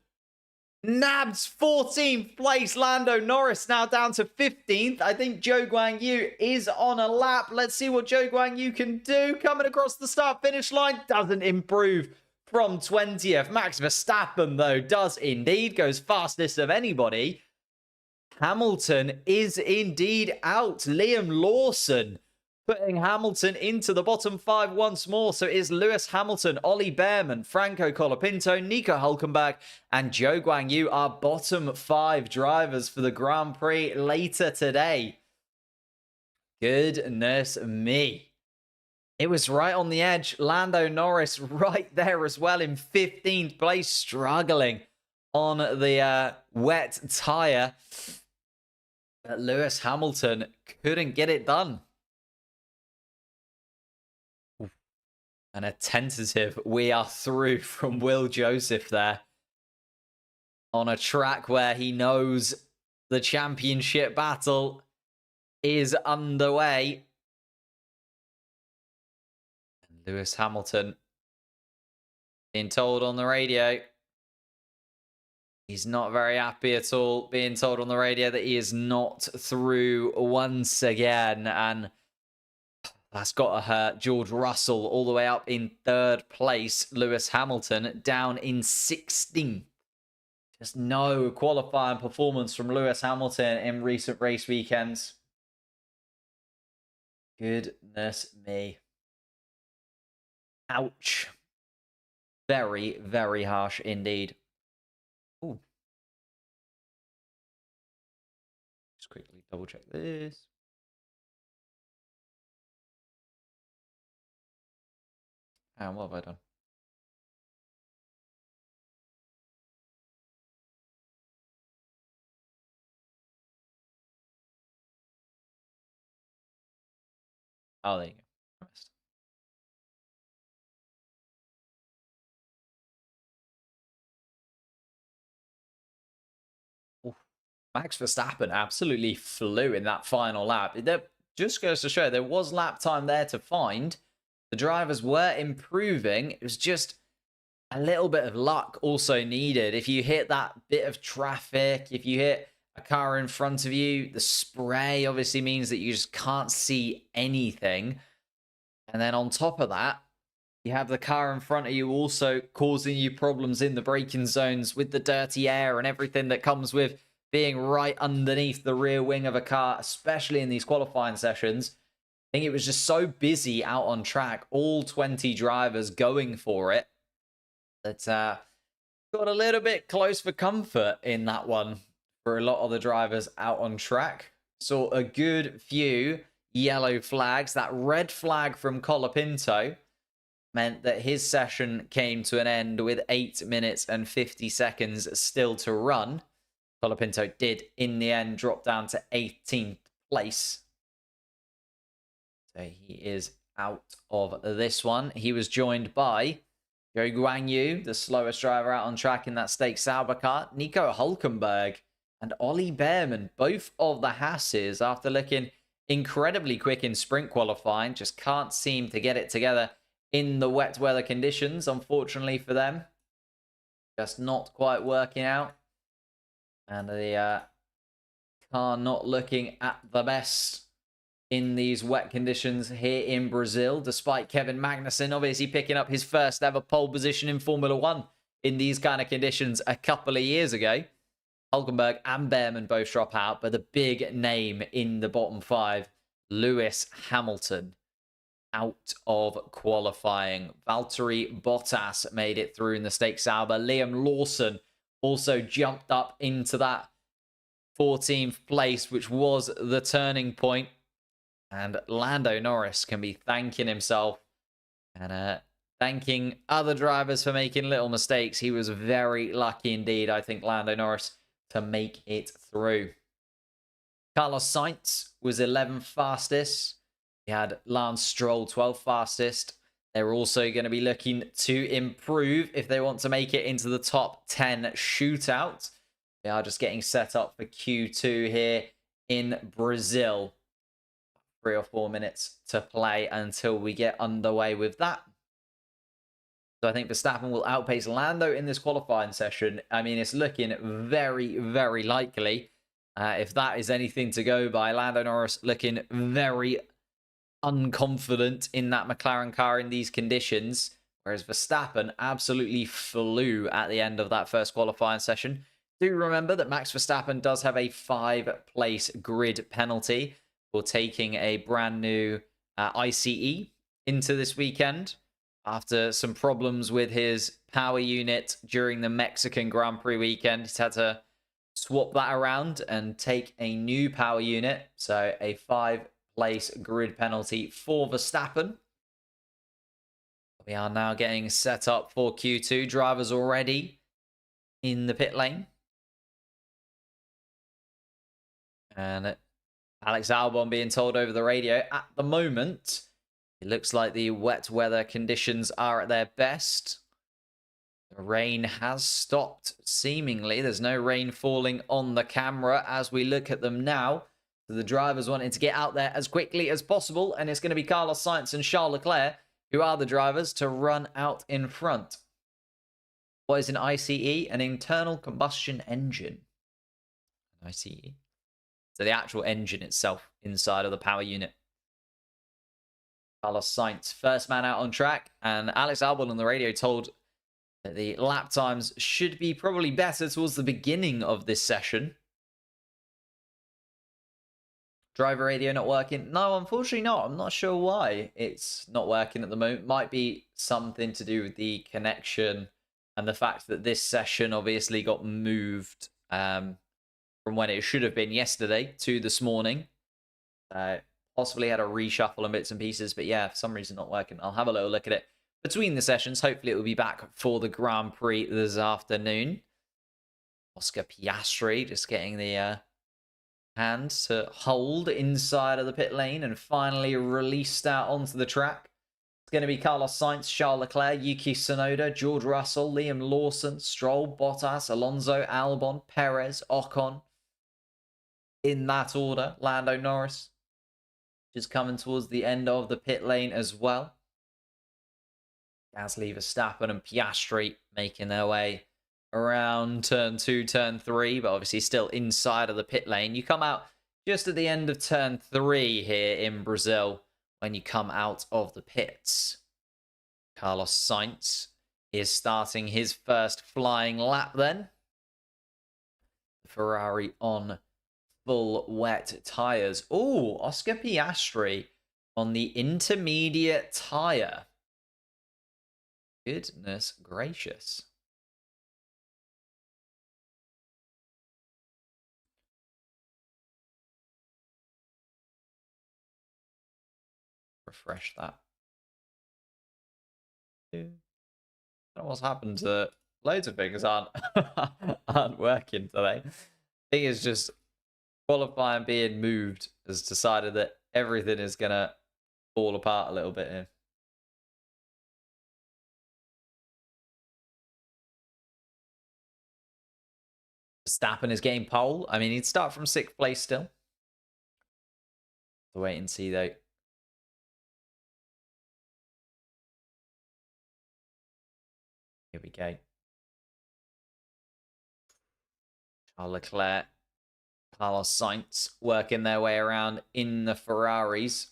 Nabs 14th place. Lando Norris now down to 15th. I think Zhou Guanyu is on a lap. Let's see what Zhou Guanyu can do. Coming across the start-finish line. Doesn't improve from 20th. Max Verstappen, though, does indeed. Goes fastest of anybody. Hamilton is indeed out. Liam Lawson putting Hamilton into the bottom 5 once more. So it is Lewis Hamilton, Ollie Behrman, Franco Colapinto, Nico Hulkenberg, and Zhou Guanyu are bottom 5 drivers for the Grand Prix later today. Goodness me. It was right on the edge. Lando Norris right there as well in 15th place, struggling on the wet tyre. But Lewis Hamilton couldn't get it done. And a tentative "we are through" from Will Joseph there. On a track where he knows the championship battle is underway. And Lewis Hamilton being told on the radio. He's not very happy at all being told on the radio that he is not through once again. And that's got to hurt. George Russell all the way up in 3rd place. Lewis Hamilton down in 16th. Just no qualifying performance from Lewis Hamilton in recent race weekends. Goodness me. Ouch. Very, very harsh indeed. Ooh. Just quickly double check this. And what have I done? Oh, there you go. Oof. Max Verstappen absolutely flew in that final lap. That just goes to show there was lap time there to find. The drivers were improving. It was just a little bit of luck also needed. If you hit that bit of traffic, if you hit a car in front of you, the spray obviously means that you just can't see anything. And then on top of that, you have the car in front of you also causing you problems in the braking zones with the dirty air and everything that comes with being right underneath the rear wing of a car, especially in these qualifying sessions. I think it was just so busy out on track, all 20 drivers going for it, that got a little bit close for comfort in that one for a lot of the drivers out on track. Saw a good few yellow flags. That red flag from Colapinto meant that his session came to an end with 8 minutes and 50 seconds still to run. Colapinto did, in the end, drop down to 18th place. So he is out of this one. He was joined by Zhou Guanyu, the slowest driver out on track in that Stake Sauber car, Nico Hulkenberg, and Ollie Behrman, both of the Hasses, after looking incredibly quick in sprint qualifying, just can't seem to get it together in the wet weather conditions, unfortunately for them. Just not quite working out. And the car not looking at the best in these wet conditions here in Brazil, despite Kevin Magnussen obviously picking up his first ever pole position in Formula 1 in these kind of conditions a couple of years ago. Hulkenberg and Behrman both drop out, but the big name in the bottom 5, Lewis Hamilton, out of qualifying. Valtteri Bottas made it through in the Stake Sauber. Liam Lawson also jumped up into that 14th place, which was the turning point. And Lando Norris can be thanking himself and thanking other drivers for making little mistakes. He was very lucky indeed, I think, Lando Norris, to make it through. Carlos Sainz was 11th fastest. He had Lance Stroll 12th fastest. They're also going to be looking to improve if they want to make it into the top 10 shootout. They are just getting set up for Q2 here in Brazil. 3 or 4 minutes to play until we get underway with that. So I think Verstappen will outpace Lando in this qualifying session. I mean, it's looking very, very likely. If that is anything to go by, Lando Norris looking very unconfident in that McLaren car in these conditions, whereas Verstappen absolutely flew at the end of that first qualifying session. Do remember that Max Verstappen does have a 5-place grid penalty for taking a brand new ICE into this weekend after some problems with his power unit during the Mexican Grand Prix weekend. He's had to swap that around and take a new power unit. So a 5-place grid penalty for Verstappen. We are now getting set up for Q2. Drivers already in the pit lane. And Alex Albon being told over the radio, at the moment, it looks like the wet weather conditions are at their best. The rain has stopped, seemingly. There's no rain falling on the camera as we look at them now. So the drivers wanting to get out there as quickly as possible, and it's going to be Carlos Sainz and Charles Leclerc who are the drivers to run out in front. What is an ICE? An internal combustion engine. ICE. So the actual engine itself inside of the power unit. Carlos Sainz, first man out on track, and Alex Albon on the radio told that the lap times should be probably better towards the beginning of this session. Driver radio not working? No, unfortunately not. I'm not sure why it's not working at the moment. Might be something to do with the connection and the fact that this session obviously got moved from when it should have been yesterday to this morning. Possibly had a reshuffle and bits and pieces, but yeah, for some reason not working. I'll have a little look at it between the sessions. Hopefully it will be back for the Grand Prix this afternoon. Oscar Piastri just getting the hand to hold inside of the pit lane and finally released out onto the track. It's going to be Carlos Sainz, Charles Leclerc, Yuki Tsunoda, George Russell, Liam Lawson, Stroll, Bottas, Alonso, Albon, Perez, Ocon. In that order, Lando Norris just coming towards the end of the pit lane as well. Gasly, Verstappen and Piastri making their way around turn 2, turn 3, but obviously still inside of the pit lane. You come out just at the end of turn 3 here in Brazil when you come out of the pits. Carlos Sainz is starting his first flying lap then. Ferrari on full wet tyres. Oh, Oscar Piastri on the intermediate tyre. Goodness gracious. Refresh that. I don't know what's happened to loads of things aren't working today. I think it's just qualifying being moved has decided that everything is gonna fall apart a little bit here. Verstappen is getting pole. I mean, he'd start from 6th place still. We'll wait and see though. Here we go. Charles Leclerc, Carlos Sainz working their way around in the Ferraris.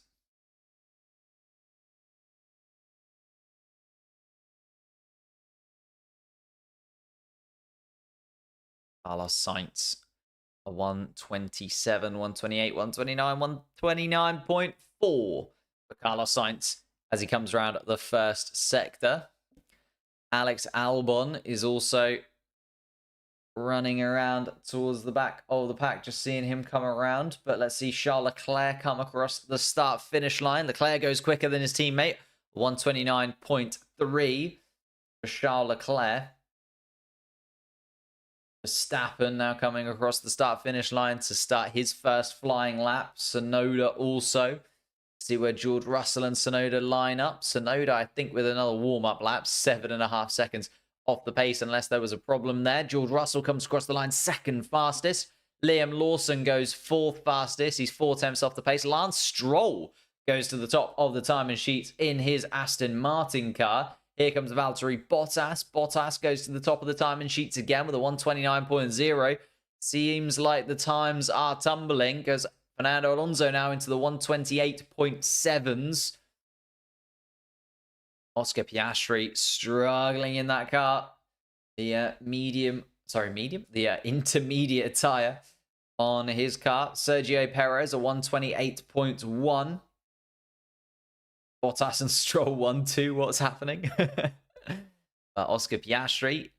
Carlos Sainz, a 127, 128, 129, 129.4 for Carlos Sainz as he comes around the first sector. Alex Albon is also running around towards the back of the pack, just seeing him come around. But let's see Charles Leclerc come across the start-finish line. Leclerc goes quicker than his teammate. 129.3 for Charles Leclerc. Verstappen now coming across the start-finish line to start his first flying lap. Tsunoda also See where George Russell and Tsunoda line up. Tsunoda, I think, with another warm-up lap, 7.5 seconds off the pace, unless there was a problem there. George Russell comes across the line second fastest. Liam Lawson goes fourth fastest. He's 4 tenths off the pace. Lance Stroll goes to the top of the timing sheets in his Aston Martin car. Here comes Valtteri Bottas. Bottas goes to the top of the timing sheets again with a 129.0. Seems like the times are tumbling because Fernando Alonso now into the 128.7s. Oscar Piastri struggling in that car. The intermediate tire on his car. Sergio Perez, a 128.1. Bottas and Stroll 1-2. What's happening? Oscar Piastri,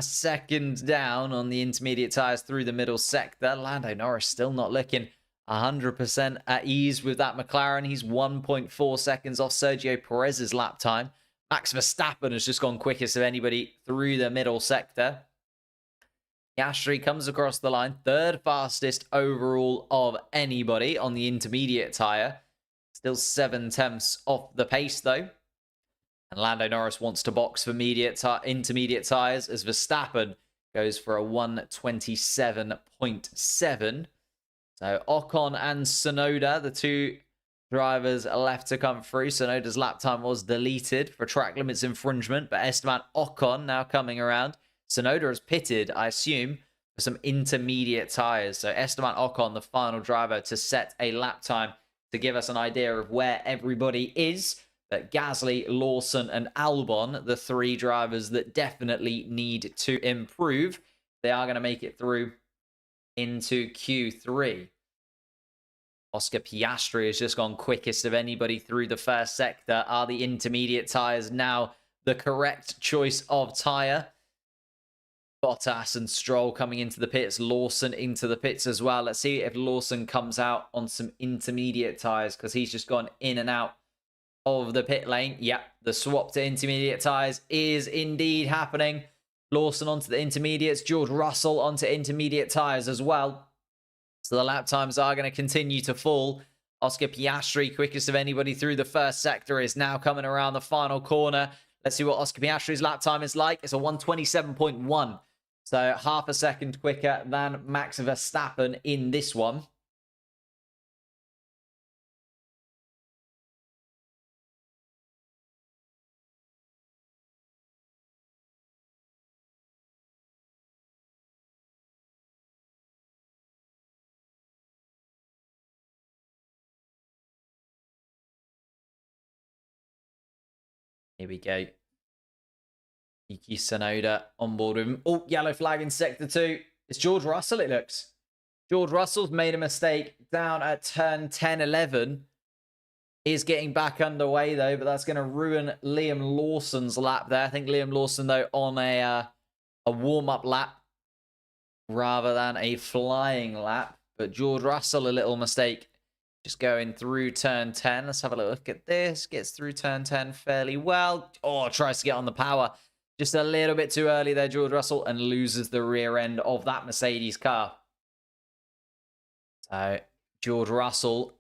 second down on the intermediate tires through the middle sector. Lando Norris still not looking 100% at ease with that McLaren. He's 1.4 seconds off Sergio Perez's lap time. Max Verstappen has just gone quickest of anybody through the middle sector. Piastri comes across the line, third fastest overall of anybody on the intermediate tire. Still 7 tenths off the pace though. And Lando Norris wants to box for intermediate tires as Verstappen goes for a 127.7. So Ocon and Tsunoda, the two drivers are left to come through. Tsunoda's lap time was deleted for track limits infringement, but Esteban Ocon now coming around. Tsunoda has pitted, I assume, for some intermediate tires. So Esteban Ocon, the final driver to set a lap time to give us an idea of where everybody is. But Gasly, Lawson, and Albon, the three drivers that definitely need to improve. They are going to make it through into Q3. Oscar Piastri has just gone quickest of anybody through the first sector. Are the intermediate tires now the correct choice of tire? Bottas and Stroll coming into the pits. Lawson into the pits as well. Let's see if Lawson comes out on some intermediate tires because he's just gone in and out of the pit lane. Yep, the swap to intermediate tires is indeed happening. Lawson onto the intermediates. George Russell onto intermediate tires as well. So the lap times are going to continue to fall. Oscar Piastri, quickest of anybody through the first sector, is now coming around the final corner. Let's see what Oscar Piastri's lap time is like. It's a 127.1. So half a second quicker than Max Verstappen in this one. Here we go. Yuki Tsunoda on board with him. Oh, yellow flag in sector 2. It's George Russell, it looks. George Russell's made a mistake down at turn 10-11. Is getting back underway, though, but that's going to ruin Liam Lawson's lap there. I think Liam Lawson, though, on a warm-up lap rather than a flying lap. But George Russell, a little mistake. Just going through turn 10. Let's have a look at this. Gets through turn 10 fairly well. Oh, tries to get on the power. Just a little bit too early there, George Russell, and loses the rear end of that Mercedes car. So, George Russell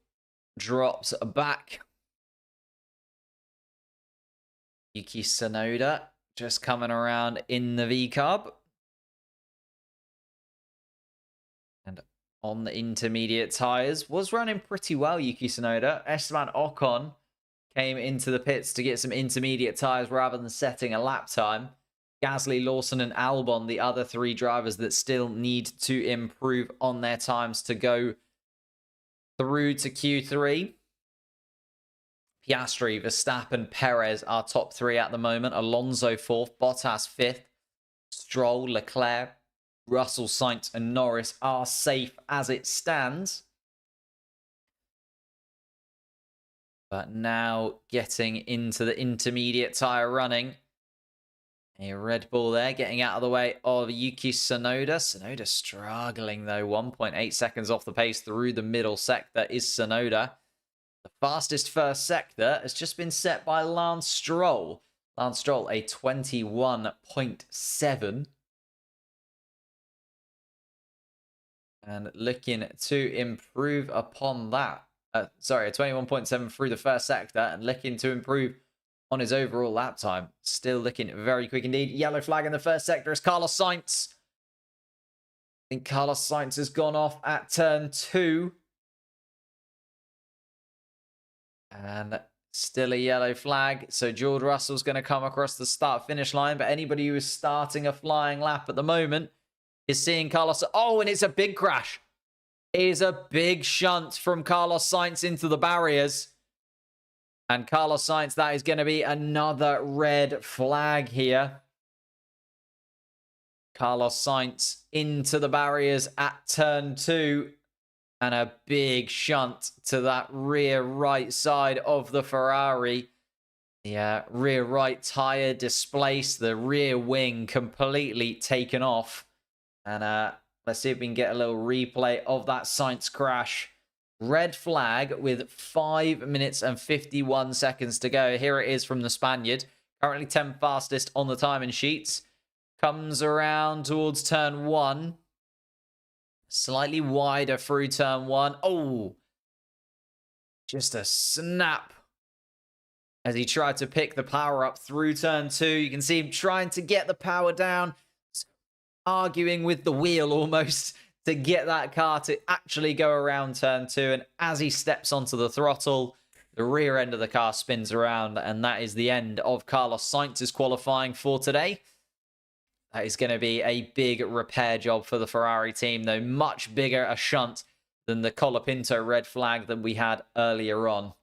drops back. Yuki Tsunoda just coming around in the V-Cub. And on the intermediate tyres, was running pretty well, Yuki Tsunoda. Esteban Ocon came into the pits to get some intermediate tyres rather than setting a lap time. Gasly, Lawson, and Albon, the other three drivers that still need to improve on their times to go through to Q3. Piastri, Verstappen, Perez are top three at the moment. Alonso fourth, Bottas fifth. Stroll, Leclerc, Russell, Sainz, and Norris are safe as it stands. But now getting into the intermediate tyre running. A Red Bull there getting out of the way of Yuki Tsunoda. Tsunoda struggling though. 1.8 seconds off the pace through the middle sector is Tsunoda. The fastest first sector has just been set by Lance Stroll. Lance Stroll, a 21.7. And looking to improve upon that. sorry, a 21.7 through the first sector and looking to improve on his overall lap time. Still looking very quick indeed. Yellow flag in the first sector is Carlos Sainz. I think Carlos Sainz has gone off at turn 2. And still a yellow flag. So George Russell's going to come across the start-finish line. But anybody who is starting a flying lap at the moment is seeing Carlos. Oh, and it's a big crash. It is a big shunt from Carlos Sainz into the barriers. And Carlos Sainz, that is going to be another red flag here. Carlos Sainz into the barriers at turn 2. And a big shunt to that rear right side of the Ferrari. The rear right tyre displaced. The rear wing completely taken off. And let's see if we can get a little replay of that Sainz crash. Red flag with 5 minutes and 51 seconds to go. Here it is from the Spaniard. Currently 10th fastest on the timing sheets. Comes around towards turn 1. Slightly wider through turn 1. Oh, just a snap as he tried to pick the power up through turn 2. You can see him trying to get the power down, arguing with the wheel almost to get that car to actually go around turn 2. And as he steps onto the throttle, the rear end of the car spins around. And that is the end of Carlos Sainz's qualifying for today. That is going to be a big repair job for the Ferrari team, though much bigger a shunt than the Colapinto red flag that we had earlier on.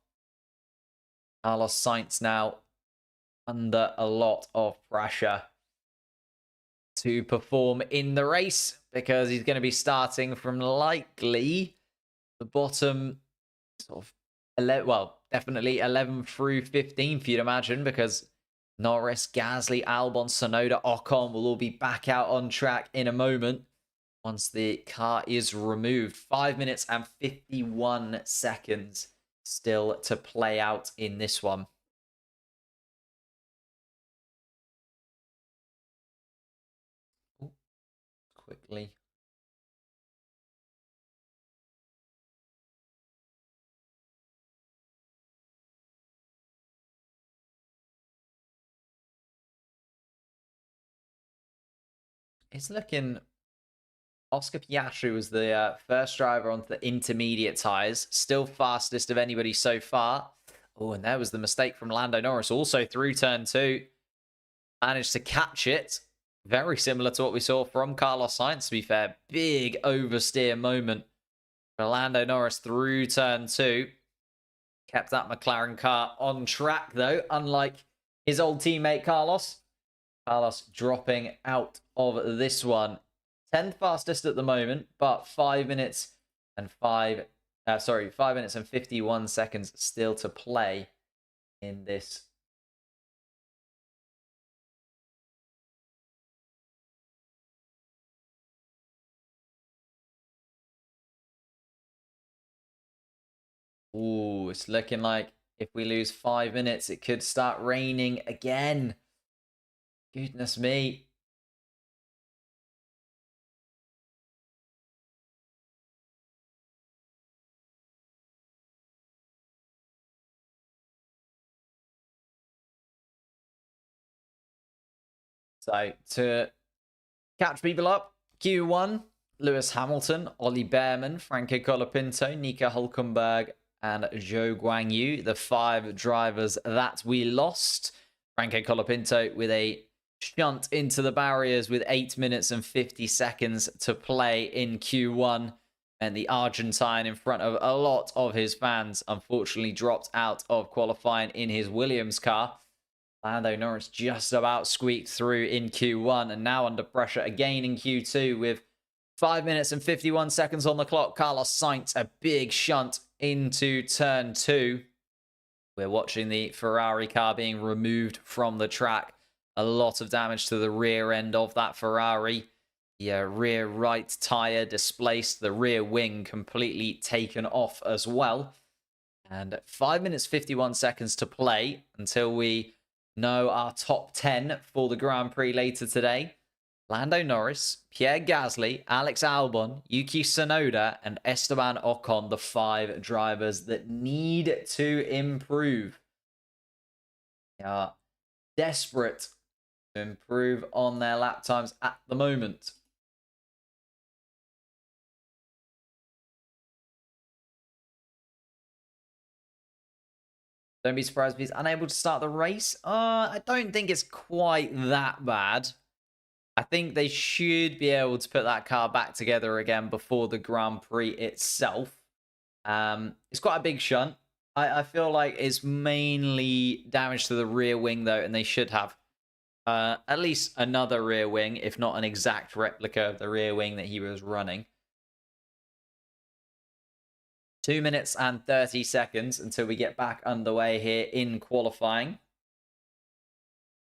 Carlos Sainz now under a lot of pressure to perform in the race because he's going to be starting from likely the bottom sort of 11, well, definitely 11 through 15th, you'd imagine, because Norris, Gasly, Albon, Tsunoda, Ocon will all be back out on track in a moment once the car is removed. 5 minutes and 51 seconds still to play out in this one. Ooh, quickly. It's looking... Oscar Piastri was the first driver onto the intermediate tyres. Still fastest of anybody so far. Oh, and there was the mistake from Lando Norris. Also through turn 2. Managed to catch it. Very similar to what we saw from Carlos Sainz, to be fair. Big oversteer moment for Lando Norris through turn 2. Kept that McLaren car on track, though, unlike his old teammate Carlos. Carlos dropping out of this one. 10th fastest at the moment, but 5 minutes and 5 minutes and 51 seconds still to play in this. Ooh, it's looking like if we lose 5 minutes, it could start raining again. Goodness me. So, to catch people up, Q1, Lewis Hamilton, Ollie Behrman, Franco Colapinto, Nico Hülkenberg, and Zhou Guanyu, the 5 drivers that we lost. Franco Colapinto with a shunt into the barriers with 8 minutes and 50 seconds to play in Q1. And the Argentine, in front of a lot of his fans, unfortunately dropped out of qualifying in his Williams car. Lando Norris just about squeaked through in Q1 and now under pressure again in Q2 with 5 minutes and 51 seconds on the clock. Carlos Sainz, a big shunt into turn 2. We're watching the Ferrari car being removed from the track. A lot of damage to the rear end of that Ferrari. The rear right tyre displaced. The rear wing completely taken off as well. And 5 minutes 51 seconds to play until we know our top 10 for the Grand Prix later today. Lando Norris, Pierre Gasly, Alex Albon, Yuki Tsunoda, and Esteban Ocon, the 5 drivers that need to improve. They are desperate to improve on their lap times at the moment. Don't be surprised if he's unable to start the race. I don't think it's quite that bad. I think they should be able to put that car back together again before the Grand Prix itself. It's quite a big shunt. I feel like it's mainly damage to the rear wing, though, and they should have at least another rear wing, if not an exact replica of the rear wing that he was running. 2 minutes and 30 seconds until we get back underway here in qualifying.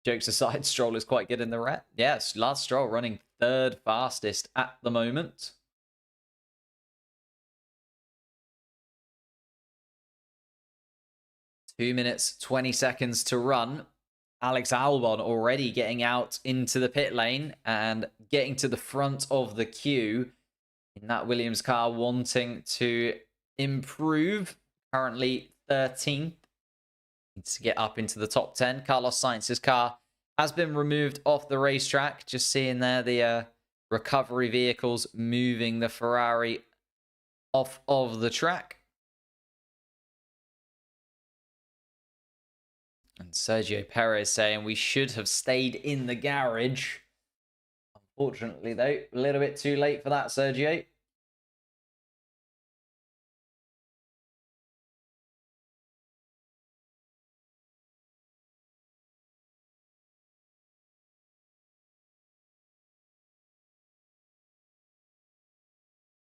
Jokes aside, Stroll is quite good in the rep. Yes, Lance Stroll running 3rd fastest at the moment. Two minutes, 20 seconds to run. Alex Albon already getting out into the pit lane and getting to the front of the queue in that Williams car, wanting to improve. Currently 13th. Needs to get up into the top 10. Carlos Sainz's car has been removed off the racetrack. Just seeing there the recovery vehicles moving the Ferrari off of the track. And Sergio Perez saying we should have stayed in the garage. Unfortunately, though, a little bit too late for that, Sergio.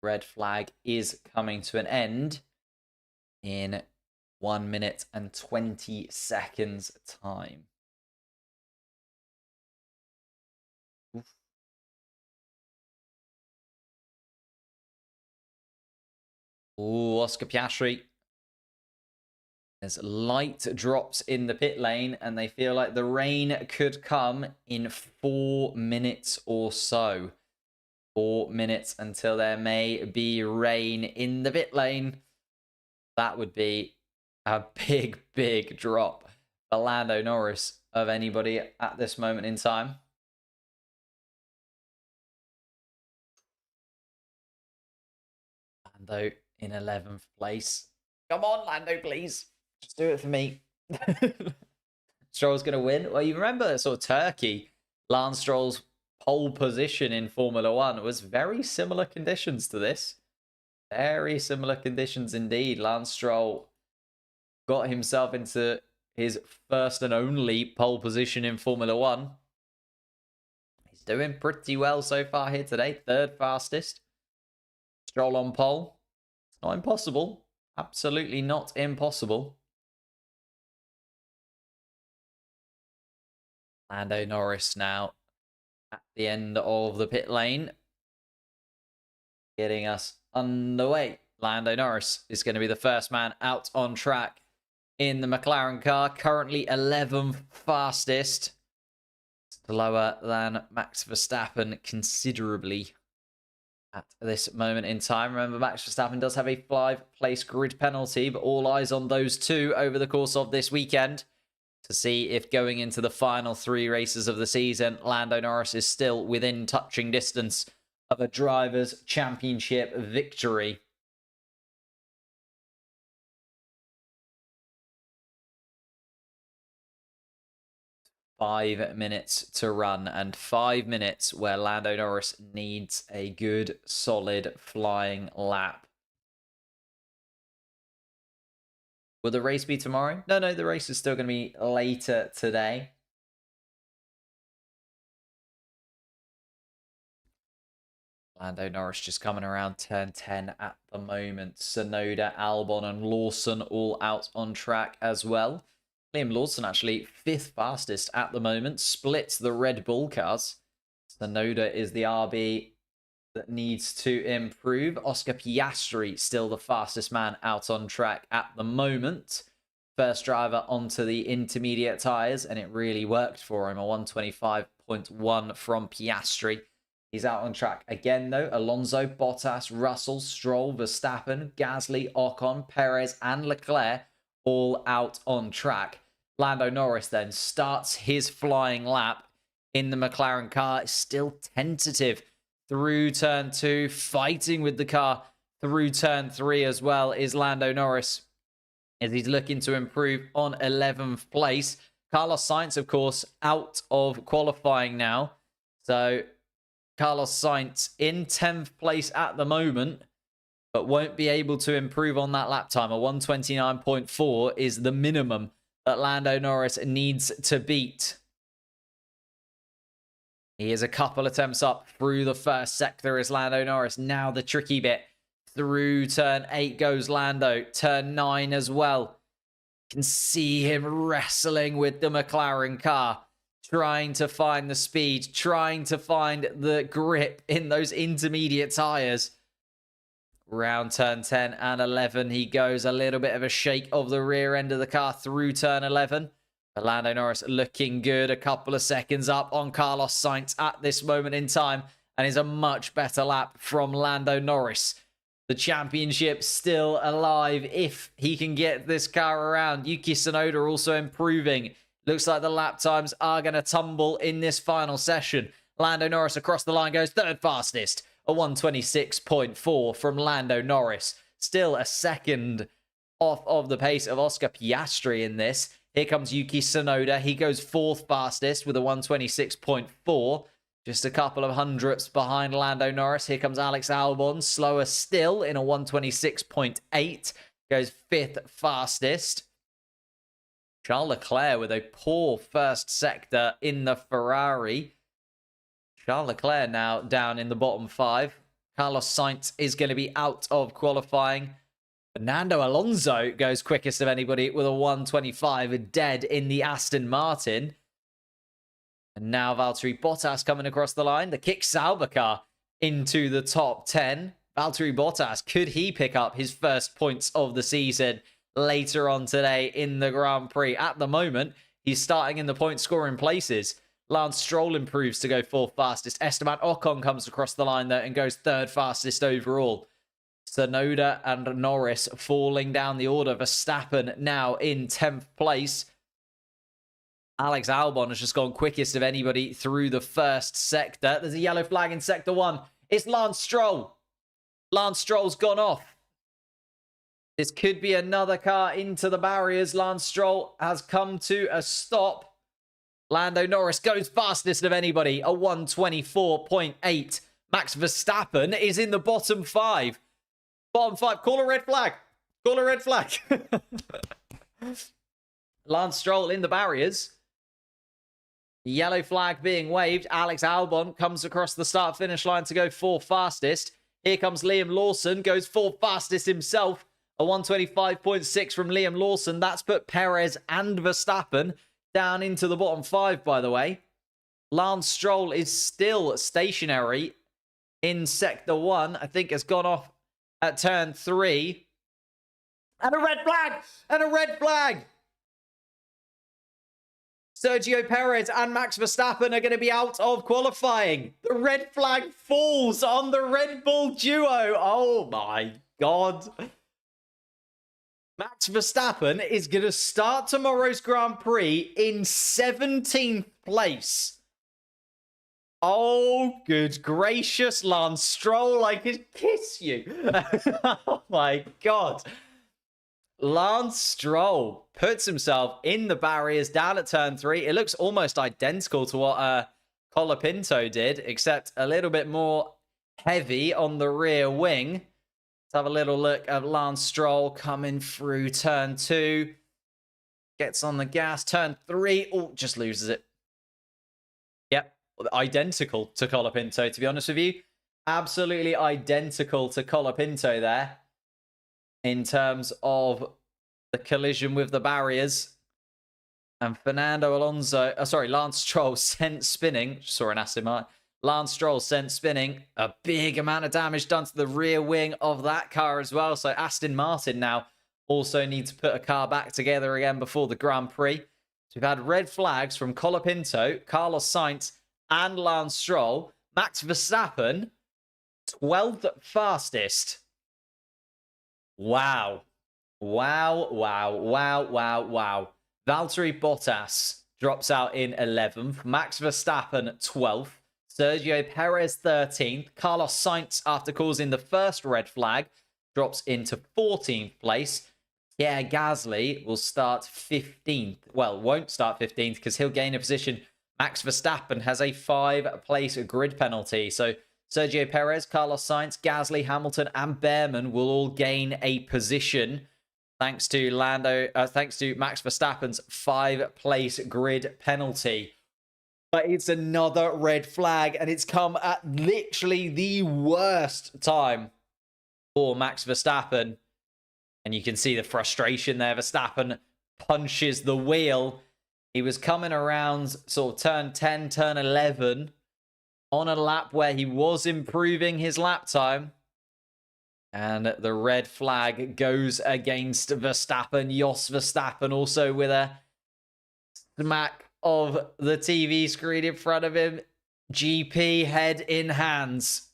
Red flag is coming to an end in 1 minute and 20 seconds time. Oof. Ooh, Oscar Piastri. There's light drops in the pit lane, and they feel like the rain could come in 4 minutes or so. 4 minutes until there may be rain in the pit lane. That would be a big, big drop for Lando Norris of anybody at this moment in time. Lando in 11th place. Come on, Lando, please. Just do it for me. Stroll's going to win. Well, you remember sort of Turkey, Lance Stroll's pole position in Formula One was very similar conditions to this. Very similar conditions indeed. Lance Stroll got himself into his first and only pole position in Formula One. He's doing pretty well so far here today. 3rd fastest. Stroll on pole. It's not impossible. Absolutely not impossible. Lando Norris now at the end of the pit lane. Getting us underway. Lando Norris is going to be the first man out on track in the McLaren car. Currently 11th fastest. Slower than Max Verstappen considerably at this moment in time. Remember, Max Verstappen does have a 5-place grid penalty, but all eyes on those two over the course of this weekend to see if going into the final 3 races of the season, Lando Norris is still within touching distance of a Drivers' Championship victory. Five minutes to run, and 5 minutes where Lando Norris needs a good, solid flying lap. Will the race be tomorrow? No, the race is still going to be later today. Lando Norris just coming around turn 10 at the moment. Tsunoda, Albon, and Lawson all out on track as well. Liam Lawson actually 5th fastest at the moment. Splits the Red Bull cars. Tsunoda is the RB that needs to improve. Oscar Piastri still the fastest man out on track at the moment. first driver onto the intermediate tyres, and it really worked for him. A 125.1 from Piastri. He's out on track again, though. Alonso, Bottas, Russell, Stroll, Verstappen, Gasly, Ocon, Perez, and Leclerc all out on track. Lando Norris then starts his flying lap in the McLaren car. It's still tentative through turn 2, fighting with the car through turn 3 as well is Lando Norris, as he's looking to improve on 11th place. Carlos Sainz, of course, out of qualifying now. So Carlos Sainz in 10th place at the moment, but won't be able to improve on that lap time. A 129.4 is the minimum that Lando Norris needs to beat. He is a couple attempts up through the first sector as Lando Norris. Now the tricky bit. Through turn 8 goes Lando. Turn 9 as well. You can see him wrestling with the McLaren car. Trying to find the speed. Trying to find the grip in those intermediate tyres. Round turn 10 and 11. He goes a little bit of a shake of the rear end of the car through turn 11. Lando Norris looking good, a couple of seconds up on Carlos Sainz at this moment in time, and is a much better lap from Lando Norris. The championship still alive if he can get this car around. Yuki Tsunoda also improving. Looks like the lap times are going to tumble in this final session. Lando Norris across the line goes third fastest, a 126.4 from Lando Norris. Still a second off of the pace of Oscar Piastri in this. Here comes Yuki Tsunoda. He goes fourth fastest with a 126.4. Just a couple of hundredths behind Lando Norris. Here comes Alex Albon. Slower still in a 126.8. Goes fifth fastest. Charles Leclerc with a poor first sector in the Ferrari. Charles Leclerc now down in the bottom 5. Carlos Sainz is going to be out of qualifying. Fernando Alonso goes quickest of anybody with a 125, dead in the Aston Martin. And now Valtteri Bottas coming across the line. The Kick Sauber car into the top 10. Valtteri Bottas, could he pick up his first points of the season later on today in the Grand Prix? At the moment, he's starting in the point scoring places. Lance Stroll improves to go fourth fastest. Esteban Ocon comes across the line, though, and goes third fastest overall. Tsunoda and Norris falling down the order. Verstappen now in 10th place. Alex Albon has just gone quickest of anybody through the first sector. There's a yellow flag in sector 1. It's Lance Stroll. Lance Stroll's gone off. This could be another car into the barriers. Lance Stroll has come to a stop. Lando Norris goes fastest of anybody. A 124.8. Max Verstappen is in the bottom 5. Bottom 5. Call a red flag. Call a red flag. Lance Stroll in the barriers. Yellow flag being waved. Alex Albon comes across the start-finish line to go fourth fastest. Here comes Liam Lawson. Goes fourth fastest himself. A 125.6 from Liam Lawson. That's put Perez and Verstappen down into the bottom 5, by the way. Lance Stroll is still stationary in sector 1. I think has gone off at turn 3. And a red flag! And a red flag! Sergio Perez and Max Verstappen are going to be out of qualifying. The red flag falls on the Red Bull duo. Oh my God. Max Verstappen is going to start tomorrow's Grand Prix in 17th place. Oh, good gracious, Lance Stroll, I could kiss you. Oh my God. Lance Stroll puts himself in the barriers down at turn 3. It looks almost identical to what Colapinto did, except a little bit more heavy on the rear wing. Let's have a little look at Lance Stroll coming through turn 2. Gets on the gas. Turn 3. Oh, just loses it. Yep. Identical to Colapinto, to be honest with you. Absolutely identical to Colapinto there. In terms of the collision with the barriers. And Lance Stroll sent spinning. Saw an Aston Martin. Lance Stroll sent spinning. A big amount of damage done to the rear wing of that car as well. So Aston Martin now also need to put a car back together again before the Grand Prix. So we've had red flags from Colapinto, Carlos Sainz, and Lance Stroll. Max Verstappen, 12th fastest. Wow. Wow, wow, wow, wow, wow. Valtteri Bottas drops out in 11th. Max Verstappen, 12th. Sergio Perez, 13th. Carlos Sainz, after causing the first red flag, drops into 14th place. Pierre Gasly will start 15th. Well, won't start 15th because he'll gain a position. Max Verstappen has a 5-place grid penalty. So Sergio Perez, Carlos Sainz, Gasly, Hamilton, and Behrman will all gain a position thanks to Max Verstappen's 5-place grid penalty. But it's another red flag, and it's come at literally the worst time for Max Verstappen. And you can see the frustration there. Verstappen punches the wheel. He was coming around sort of turn 10, turn 11 on a lap where he was improving his lap time. And the red flag goes against Verstappen. Jos Verstappen also with a smack of the TV screen in front of him. GP head in hands.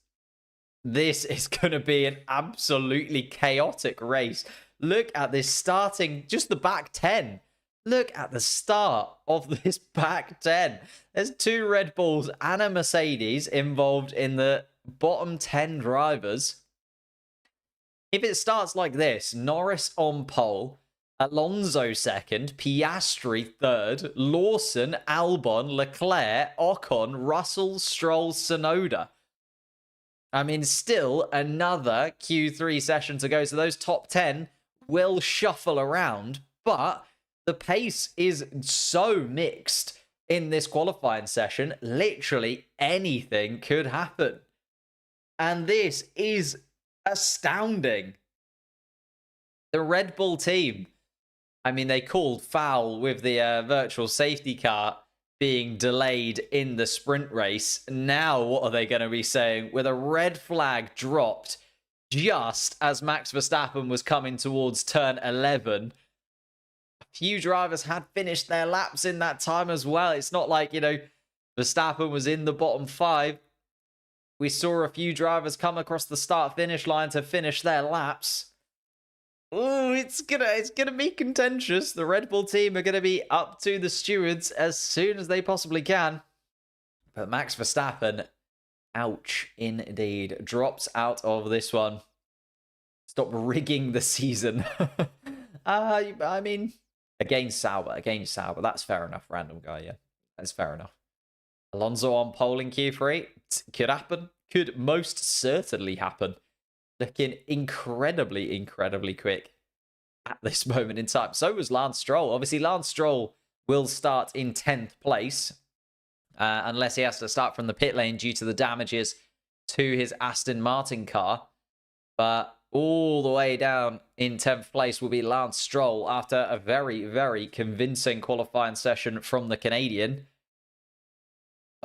This is going to be an absolutely chaotic race. Look at this starting, just the back 10. Look at the start of this back 10. There's 2 Red Bulls and a Mercedes involved in the bottom 10 drivers. If it starts like this, Norris on pole, Alonso second, Piastri third, Lawson, Albon, Leclerc, Ocon, Russell, Stroll, Tsunoda. I mean, still another Q3 session to go. So those top 10 will shuffle around, but the pace is so mixed in this qualifying session. Literally anything could happen. And this is astounding. The Red Bull team, I mean, they called foul with the virtual safety car being delayed in the sprint race. Now, what are they going to be saying? With a red flag dropped just as Max Verstappen was coming towards turn 11. A few drivers had finished their laps in that time as well. It's not like, you know, Verstappen was in the bottom 5. We saw a few drivers come across the start-finish line to finish their laps. Oh, it's gonna be contentious. The Red Bull team are gonna be up to the stewards as soon as they possibly can. But Max Verstappen, ouch indeed, drops out of this one. Stop rigging the season. I mean, against Sauber. That's fair enough, random guy, yeah. That's fair enough. Alonso on pole in Q3. Could happen. Could most certainly happen. Looking incredibly, incredibly quick at this moment in time. So was Lance Stroll. Obviously, Lance Stroll will start in 10th place. Unless he has to start from the pit lane due to the damages to his Aston Martin car. But all the way down in 10th place will be Lance Stroll after a very, very convincing qualifying session from the Canadian.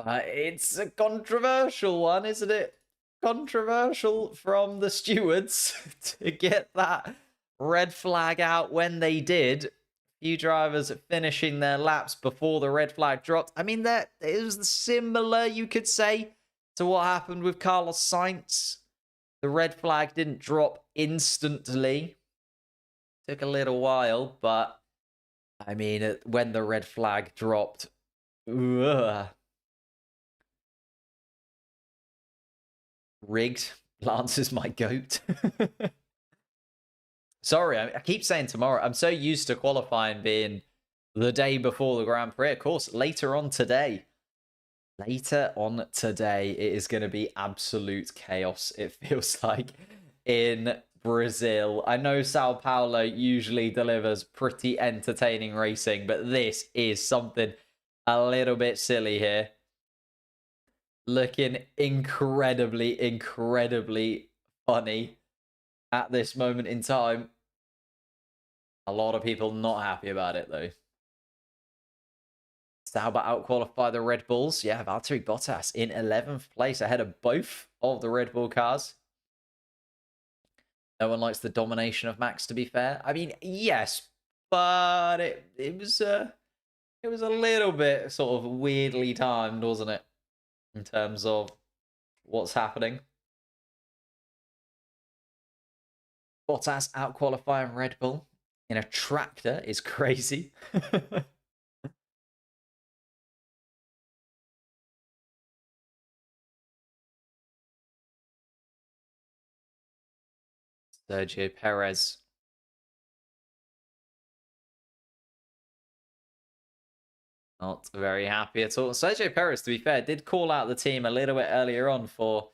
It's a controversial one, isn't it? Controversial from the stewards to get that red flag out when they did. Few drivers finishing their laps before the red flag dropped. I mean, that it was similar, you could say, to what happened with Carlos Sainz. The red flag didn't drop instantly. Took a little while, but I mean, when the red flag dropped, ugh. Rigged. Lance is my goat. Sorry, I keep saying tomorrow. I'm so used to qualifying being the day before the Grand Prix. Of course, later on today. Later on today, it is going to be absolute chaos, it feels like, in Brazil. I know Sao Paulo usually delivers pretty entertaining racing, but this is something a little bit silly here. Looking incredibly, incredibly funny at this moment in time. A lot of people not happy about it, though. Sauber outqualify the Red Bulls. Yeah, Valtteri Bottas in 11th place ahead of both of the Red Bull cars. No one likes the domination of Max, to be fair. I mean, yes, but it was a little bit sort of weirdly timed, wasn't it? In terms of what's happening. Bottas out qualifying Red Bull in a tractor is crazy. Sergio Perez. Not very happy at all. Sergio Perez, to be fair, did call out the team a little bit earlier on for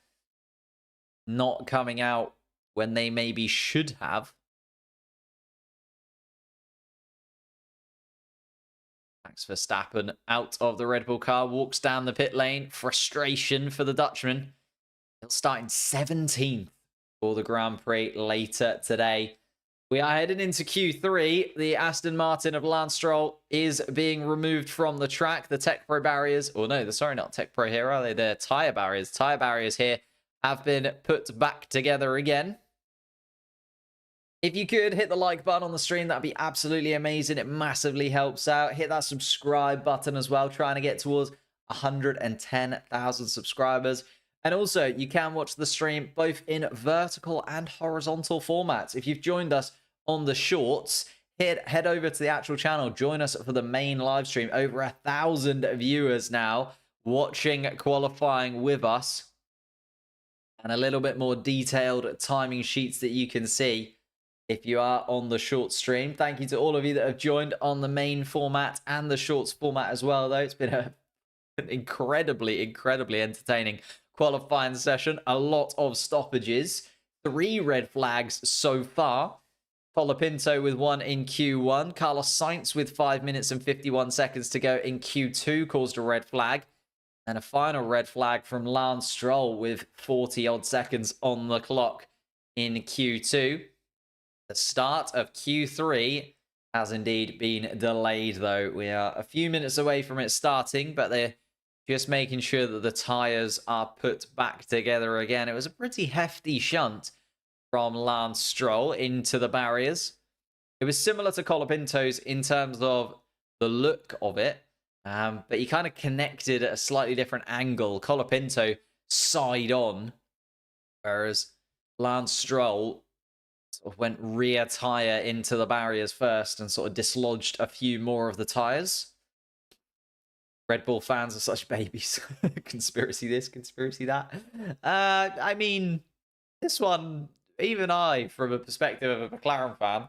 not coming out when they maybe should have. Max Verstappen out of the Red Bull car, walks down the pit lane. Frustration for the Dutchman. He'll start in 17th for the Grand Prix later today. We are heading into Q3. The Aston Martin of Lance Stroll is being removed from the track. The Tech Pro barriers, or no, sorry, not Tech Pro here, are they? They're tyre barriers. Tyre barriers here have been put back together again. If you could hit the like button on the stream, that'd be absolutely amazing. It massively helps out. Hit that subscribe button as well, trying to get towards 110,000 subscribers. And also, you can watch the stream both in vertical and horizontal formats. If you've joined us on the shorts, head over to the actual channel. Join us for the main live stream. Over 1,000 viewers now watching qualifying with us. And a little bit more detailed timing sheets that you can see if you are on the short stream. Thank you to all of you that have joined on the main format and the shorts format as well, though. It's been an incredibly entertaining qualifying session. A lot of stoppages. 3 red flags so far. Colapinto with 1 in Q1. Carlos Sainz with 5 minutes and 51 seconds to go in Q2 caused a red flag. And a final red flag from Lance Stroll with 40-odd seconds on the clock in Q2. The start of Q3 has indeed been delayed, though. We are a few minutes away from it starting, but they're just making sure that the tyres are put back together again. It was a pretty hefty shunt from Lance Stroll into the barriers. It was similar to Colapinto's in terms of the look of it, but he kind of connected at a slightly different angle. Colapinto side on, whereas Lance Stroll sort of went rear tyre into the barriers first and sort of dislodged a few more of the tyres. Red Bull fans are such babies. Conspiracy this, conspiracy that. I mean, this one, even I, from a perspective of a McLaren fan,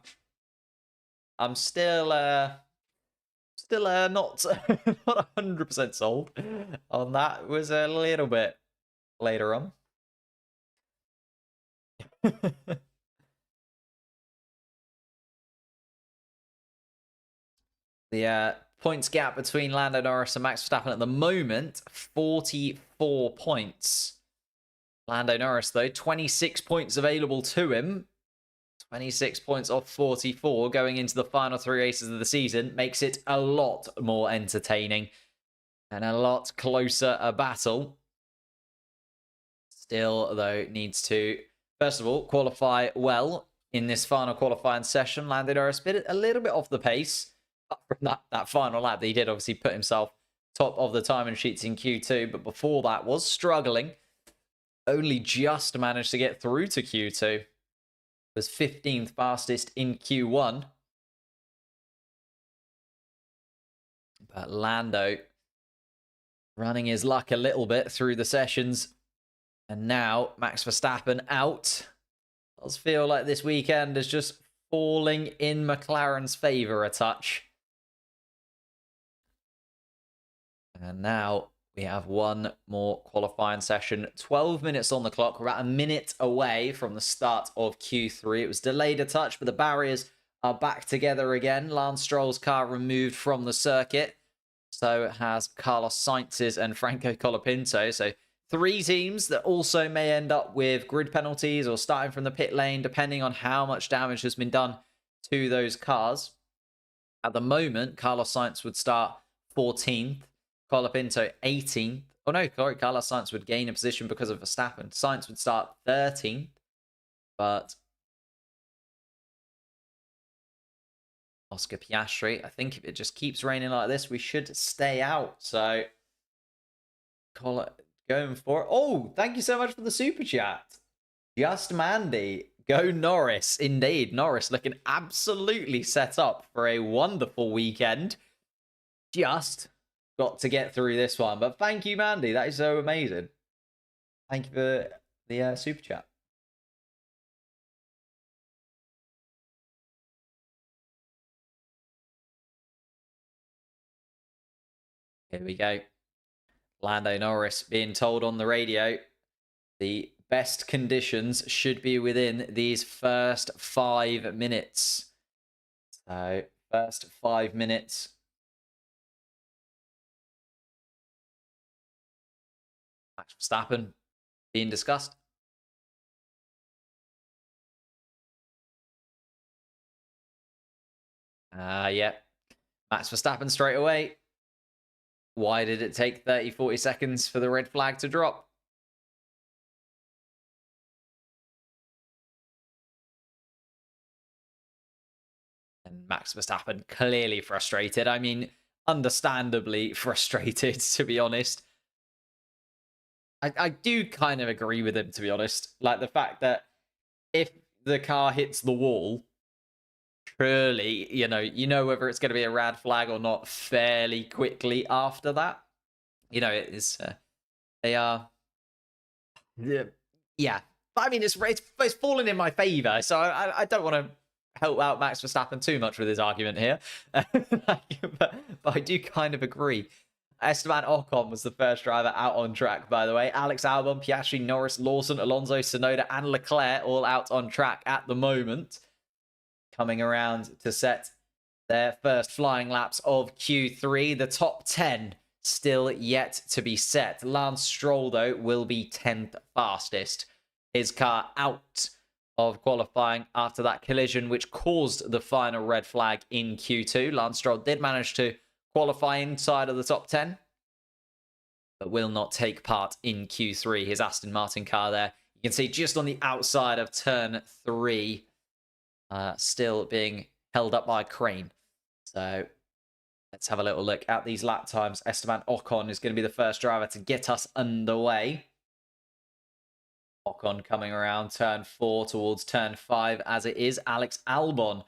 I'm still not not 100% sold on that. It was a little bit later on. The points gap between Lando Norris and Max Verstappen at the moment, 44 points. Lando Norris, though, 26 points available to him. 26 points off 44 going into the final 3 races of the season makes it a lot more entertaining and a lot closer a battle. Still, though, needs to, first of all, qualify well in this final qualifying session. Lando Norris bit a little bit off the pace from that final lap that he did. Obviously put himself top of the timing sheets in Q2, but before that was struggling. Only just managed to get through to Q2. Was 15th fastest in Q1. But Lando running his luck a little bit through the sessions. And now Max Verstappen out. Does feel like this weekend is just falling in McLaren's favour a touch. And now we have one more qualifying session. 12 minutes on the clock. We're about a minute away from the start of Q3. It was delayed a touch, but the barriers are back together again. Lance Stroll's car removed from the circuit. So has Carlos Sainz's and Franco Colapinto. So 3 teams that also may end up with grid penalties or starting from the pit lane, depending on how much damage has been done to those cars. At the moment, Carlos Sainz would start 14th. Colapinto 18th. Oh no, sorry, Carlos Sainz would gain a position because of Verstappen. Sainz would start 13th, but Oscar Piastri. I think if it just keeps raining like this, we should stay out. So, call it going for it. Oh, thank you so much for the super chat. Just Mandy. Go Norris. Indeed, Norris looking absolutely set up for a wonderful weekend. Just got to get through this one. But thank you, Mandy. That is so amazing. Thank you for the super chat. Here we go. Lando Norris being told on the radio the best conditions should be within these first 5 minutes. So, first 5 minutes. Max Verstappen being discussed. Yeah. Max Verstappen straight away. Why did it take 30, 40 seconds for the red flag to drop? And Max Verstappen clearly frustrated. I mean, understandably frustrated, to be honest. I do kind of agree with him, to be honest. Like the fact that if the car hits the wall, surely, you know whether it's going to be a red flag or not fairly quickly after that. You know, it is, they are, yeah. But I mean, it's fallen in my favor, so I don't want to help out Max Verstappen too much with his argument here. but I do kind of agree. Esteban Ocon was the first driver out on track, by the way. Alex Albon, Piastri, Norris, Lawson, Alonso, Tsunoda, and Leclerc all out on track at the moment. Coming around to set their first flying laps of Q3. The top 10 still yet to be set. Lance Stroll, though, will be 10th fastest. His car out of qualifying after that collision, which caused the final red flag in Q2. Lance Stroll did manage to qualify inside of the top 10, but will not take part in Q3. His Aston Martin car there, you can see just on the outside of turn 3, still being held up by a crane. So let's have a little look at these lap times. Esteban Ocon is going to be the first driver to get us underway. Ocon coming around turn 4 towards turn 5 as it is. Alex Albon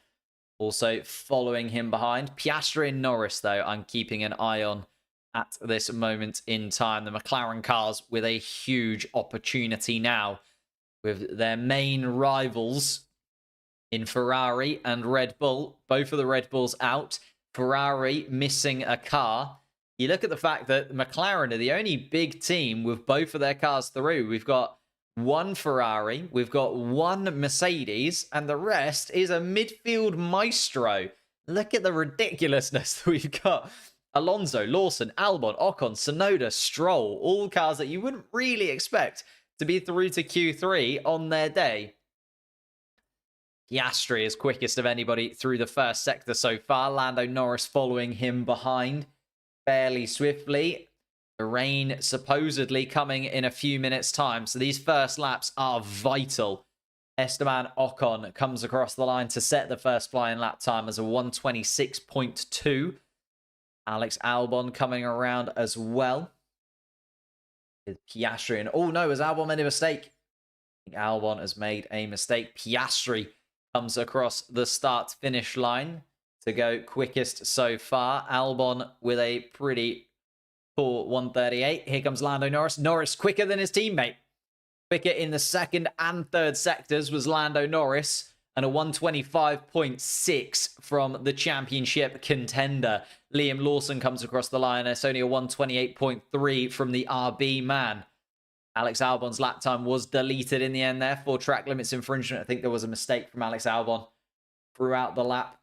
also following him behind. Piastri and Norris, though, I'm keeping an eye on at this moment in time. The McLaren cars with a huge opportunity now with their main rivals in Ferrari and Red Bull. Both of the Red Bulls out. Ferrari missing a car. You look at the fact that McLaren are the only big team with both of their cars through. We've got one Ferrari, we've got one Mercedes, and the rest is a midfield maestro. Look at the ridiculousness that we've got. Alonso, Lawson, Albon, Ocon, Tsunoda, Stroll, all cars that you wouldn't really expect to be through to Q3 on their day. Piastri is quickest of anybody through the first sector so far. Lando Norris following him behind fairly swiftly. The rain supposedly coming in a few minutes' time. So these first laps are vital. Esteban Ocon comes across the line to set the first flying lap time as a 1:26.2. Alex Albon coming around as well. With Piastri. And oh no, has Albon made a mistake? I think Albon has made a mistake. Piastri comes across the start-finish line to go quickest so far. Albon with a pretty poor 1:38. Here comes Lando Norris. Norris quicker than his teammate. Quicker in the second and third sectors was Lando Norris. And a 1:25.6 from the championship contender. Liam Lawson comes across the line. It's only a 1:28.3 from the RB man. Alex Albon's lap time was deleted in the end there for track limits infringement. I think there was a mistake from Alex Albon throughout the lap.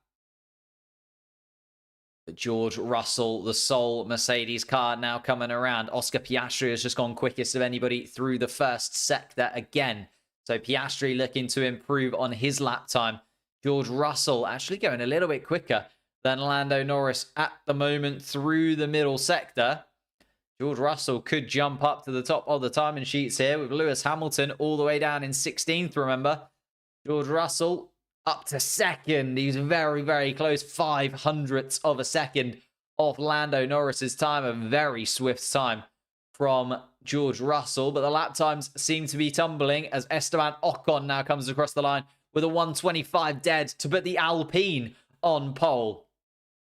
But George Russell, the sole Mercedes car now coming around. Oscar Piastri has just gone quickest of anybody through the first sector again. So Piastri looking to improve on his lap time. George Russell actually going a little bit quicker than Lando Norris at the moment through the middle sector. George Russell could jump up to the top of the timing sheets here with Lewis Hamilton all the way down in 16th, remember. George Russell up to second. He's very, very close. 0.05 of a second off Lando Norris's time. A very swift time from George Russell. But the lap times seem to be tumbling as Esteban Ocon now comes across the line with a 1:25 dead to put the Alpine on pole.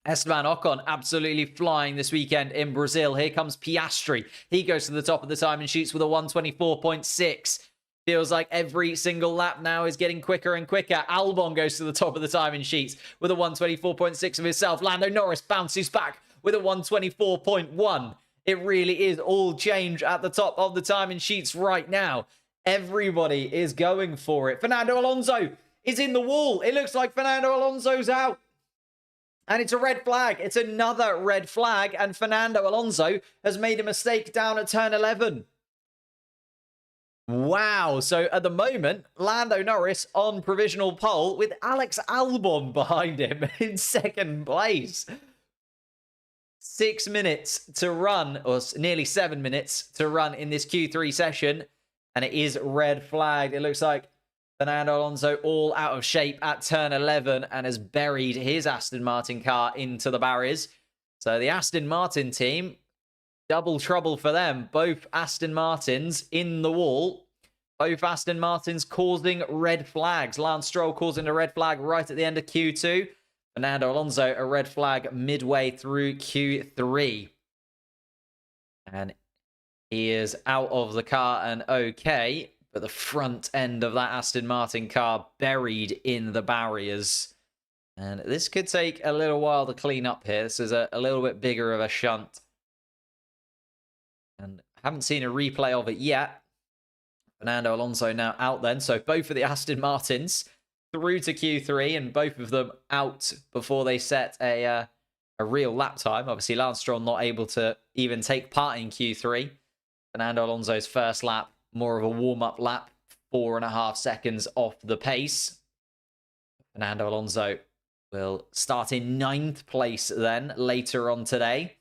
Esteban Ocon absolutely flying this weekend in Brazil. Here comes Piastri. He goes to the top of the time and shoots with a 1:24.6. Feels like every single lap now is getting quicker and quicker. Albon goes to the top of the time and sheets with a 1:24.6 of himself. Lando Norris bounces back with a 1:24.1. It really is all change at the top of the time and sheets right now. Everybody is going for it. Fernando Alonso is in the wall. It looks like Fernando Alonso's out. And it's a red flag. It's another red flag. And Fernando Alonso has made a mistake down at turn 11. Wow. So at the moment, Lando Norris on provisional pole with Alex Albon behind him in second place. 6 minutes to run, or nearly 7 minutes to run in this Q3 session. And it is red flagged. It looks like Fernando Alonso all out of shape at turn 11 and has buried his Aston Martin car into the barriers. So the Aston Martin team, double trouble for them. Both Aston Martins in the wall. Both Aston Martins causing red flags. Lance Stroll causing a red flag right at the end of Q2. Fernando Alonso a red flag midway through Q3. And he is out of the car and okay. But the front end of that Aston Martin car buried in the barriers. And this could take a little while to clean up here. This is a little bit bigger of a shunt. And haven't seen a replay of it yet. Fernando Alonso now out then. So both of the Aston Martins through to Q3 and both of them out before they set a real lap time. Obviously, Lance Stroll not able to even take part in Q3. Fernando Alonso's first lap, more of a warm-up lap, 4.5 seconds off the pace. Fernando Alonso will start in 9th place then later on today.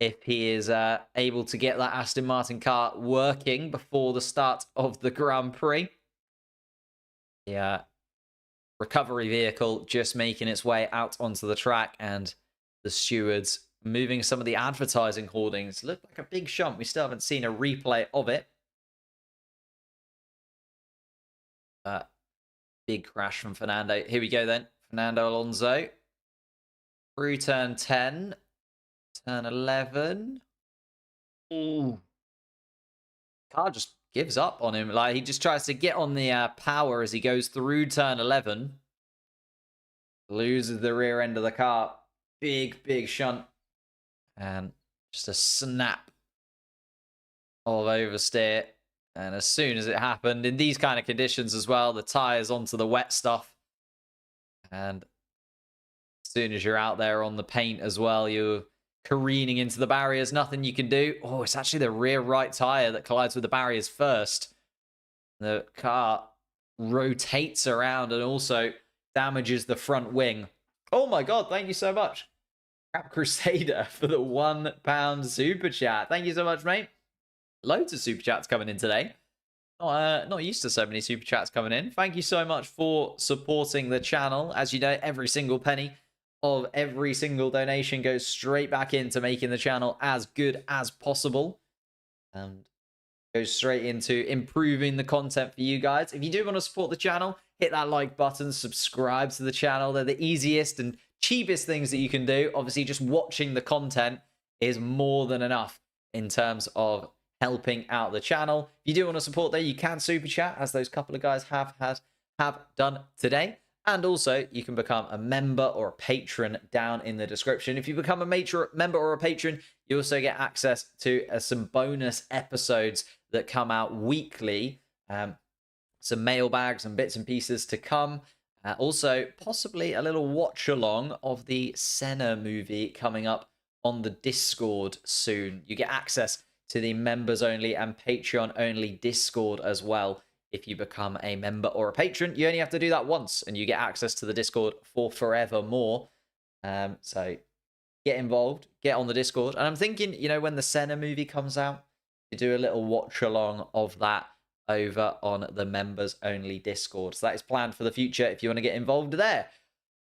If he is able to get that Aston Martin car working before the start of the Grand Prix. The recovery vehicle just making its way out onto the track and the stewards moving some of the advertising hoardings. Looked like a big shunt. We still haven't seen a replay of it. Big crash from Fernando. Here we go then. Fernando Alonso. Through turn 10. Turn 11. Ooh. Car just gives up on him. Like, he just tries to get on the power as he goes through turn 11. Loses the rear end of the car. Big, big shunt. And just a snap of oversteer. And as soon as it happened, in these kind of conditions as well, the tyres onto the wet stuff. And as soon as you're out there on the paint as well, you're careening into the barriers. Nothing you can do. Oh, it's actually the rear right tyre that collides with the barriers first. The car rotates around and also damages the front wing. Oh my God, thank you so much. Crap Crusader for the £1 super chat. Thank you so much, mate. Loads of super chats coming in today. Not used to so many super chats coming in. Thank you so much for supporting the channel. As you know, every single penny of every single donation goes straight back into making the channel as good as possible. And goes straight into improving the content for you guys. If you do want to support the channel, hit that like button, subscribe to the channel. They're the easiest and cheapest things that you can do. Obviously, just watching the content is more than enough in terms of helping out the channel. If you do want to support there, you can super chat, as those couple of guys have done today. And also, you can become a member or a patron down in the description. If you become a member or a patron, you also get access to some bonus episodes that come out weekly. Some mailbags and bits and pieces to come. Also, possibly a little watch along of the Senna movie coming up on the Discord soon. You get access to the members only and Patreon only Discord as well. If you become a member or a patron, you only have to do that once and you get access to the Discord for forevermore. So get involved, get on the Discord. And I'm thinking, you know, when the Senna movie comes out, you do a little watch along of that over on the members only Discord. So that is planned for the future if you want to get involved there.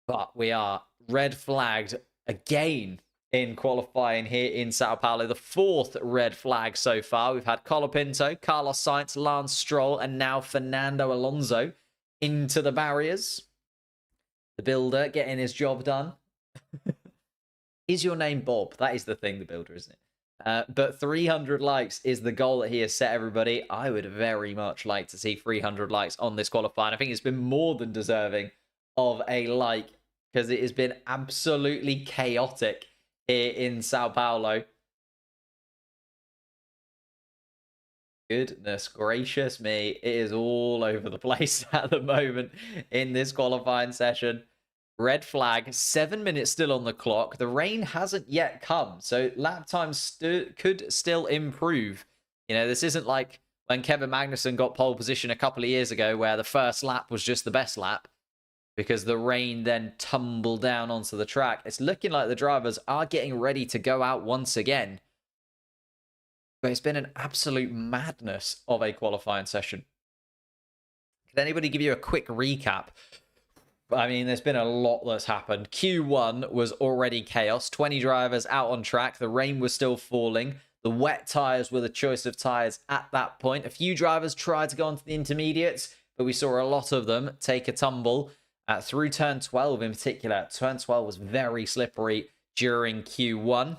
But we are red flagged again in qualifying here in Sao Paulo. The 4th red flag so far. We've had Colapinto, Carlos Sainz, Lance Stroll, and now Fernando Alonso into the barriers. The builder getting his job done. Is your name Bob? That is the thing, the builder, isn't it? But 300 likes is the goal that he has set, everybody. I would very much like to see 300 likes on this qualifying. I think it's been more than deserving of a like because it has been absolutely chaotic here in Sao Paulo. Goodness gracious me. It is all over the place at the moment in this qualifying session. Red flag, 7 minutes still on the clock. The rain hasn't yet come, so lap times could still improve. You know, this isn't like when Kevin Magnussen got pole position a couple of years ago where the first lap was just the best lap because the rain then tumbled down onto the track. It's looking like the drivers are getting ready to go out once again. But it's been an absolute madness of a qualifying session. Can anybody give you a quick recap? I mean, there's been a lot that's happened. Q1 was already chaos. 20 drivers out on track. The rain was still falling. The wet tyres were the choice of tyres at that point. A few drivers tried to go onto the intermediates, but we saw a lot of them take a tumble through turn 12 in particular. Turn 12 was very slippery during Q1.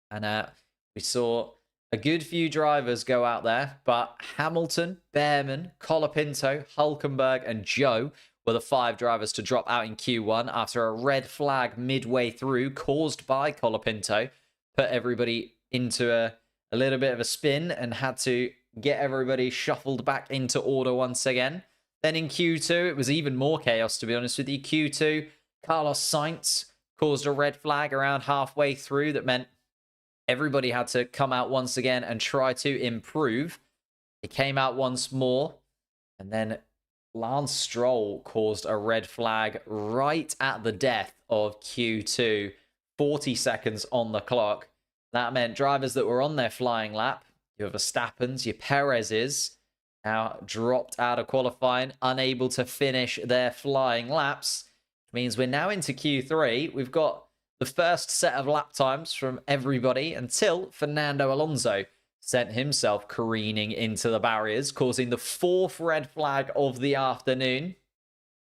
And we saw a good few drivers go out there, but Hamilton, Behrman, Colapinto, Hulkenberg, and Joe were the 5 drivers to drop out in Q1 after a red flag midway through caused by Colapinto put everybody into a little bit of a spin and had to get everybody shuffled back into order once again. Then in Q2, it was even more chaos, to be honest with you. Q2, Carlos Sainz caused a red flag around halfway through that meant everybody had to come out once again and try to improve. It came out once more, and then Lance Stroll caused a red flag right at the death of Q2. 40 seconds on the clock. That meant drivers that were on their flying lap, your Verstappens, your Perez's, now dropped out of qualifying, unable to finish their flying laps. Which means we're now into Q3. We've got the first set of lap times from everybody until Fernando Alonso sent himself careening into the barriers, causing the 4th red flag of the afternoon.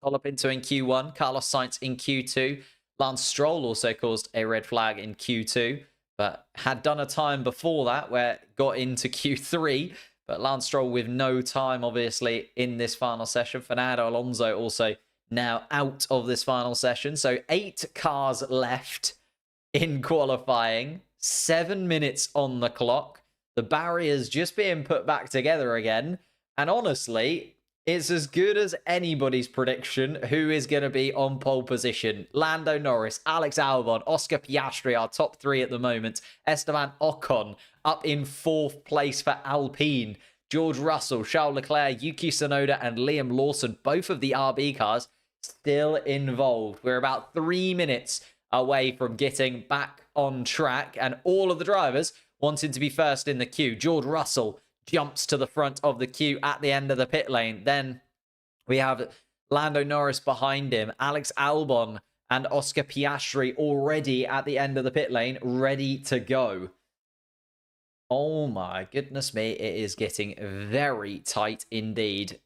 Colapinto in Q1, Carlos Sainz in Q2. Lance Stroll also caused a red flag in Q2, but had done a time before that where it got into Q3. But Lance Stroll with no time, obviously, in this final session. Fernando Alonso also now out of this final session. So 8 cars left in qualifying. 7 minutes on the clock. The barriers just being put back together again. And honestly, it's as good as anybody's prediction who is going to be on pole position. Lando Norris, Alex Albon, Oscar Piastri, our top 3 at the moment. Esteban Ocon up in 4th place for Alpine. George Russell, Charles Leclerc, Yuki Tsunoda, and Liam Lawson, both of the RB cars, still involved. We're about 3 minutes away from getting back on track, and all of the drivers wanting to be first in the queue. George Russell jumps to the front of the queue at the end of the pit lane. Then we have Lando Norris behind him, Alex Albon and Oscar Piastri already at the end of the pit lane, ready to go. Oh my goodness me, it is getting very tight indeed.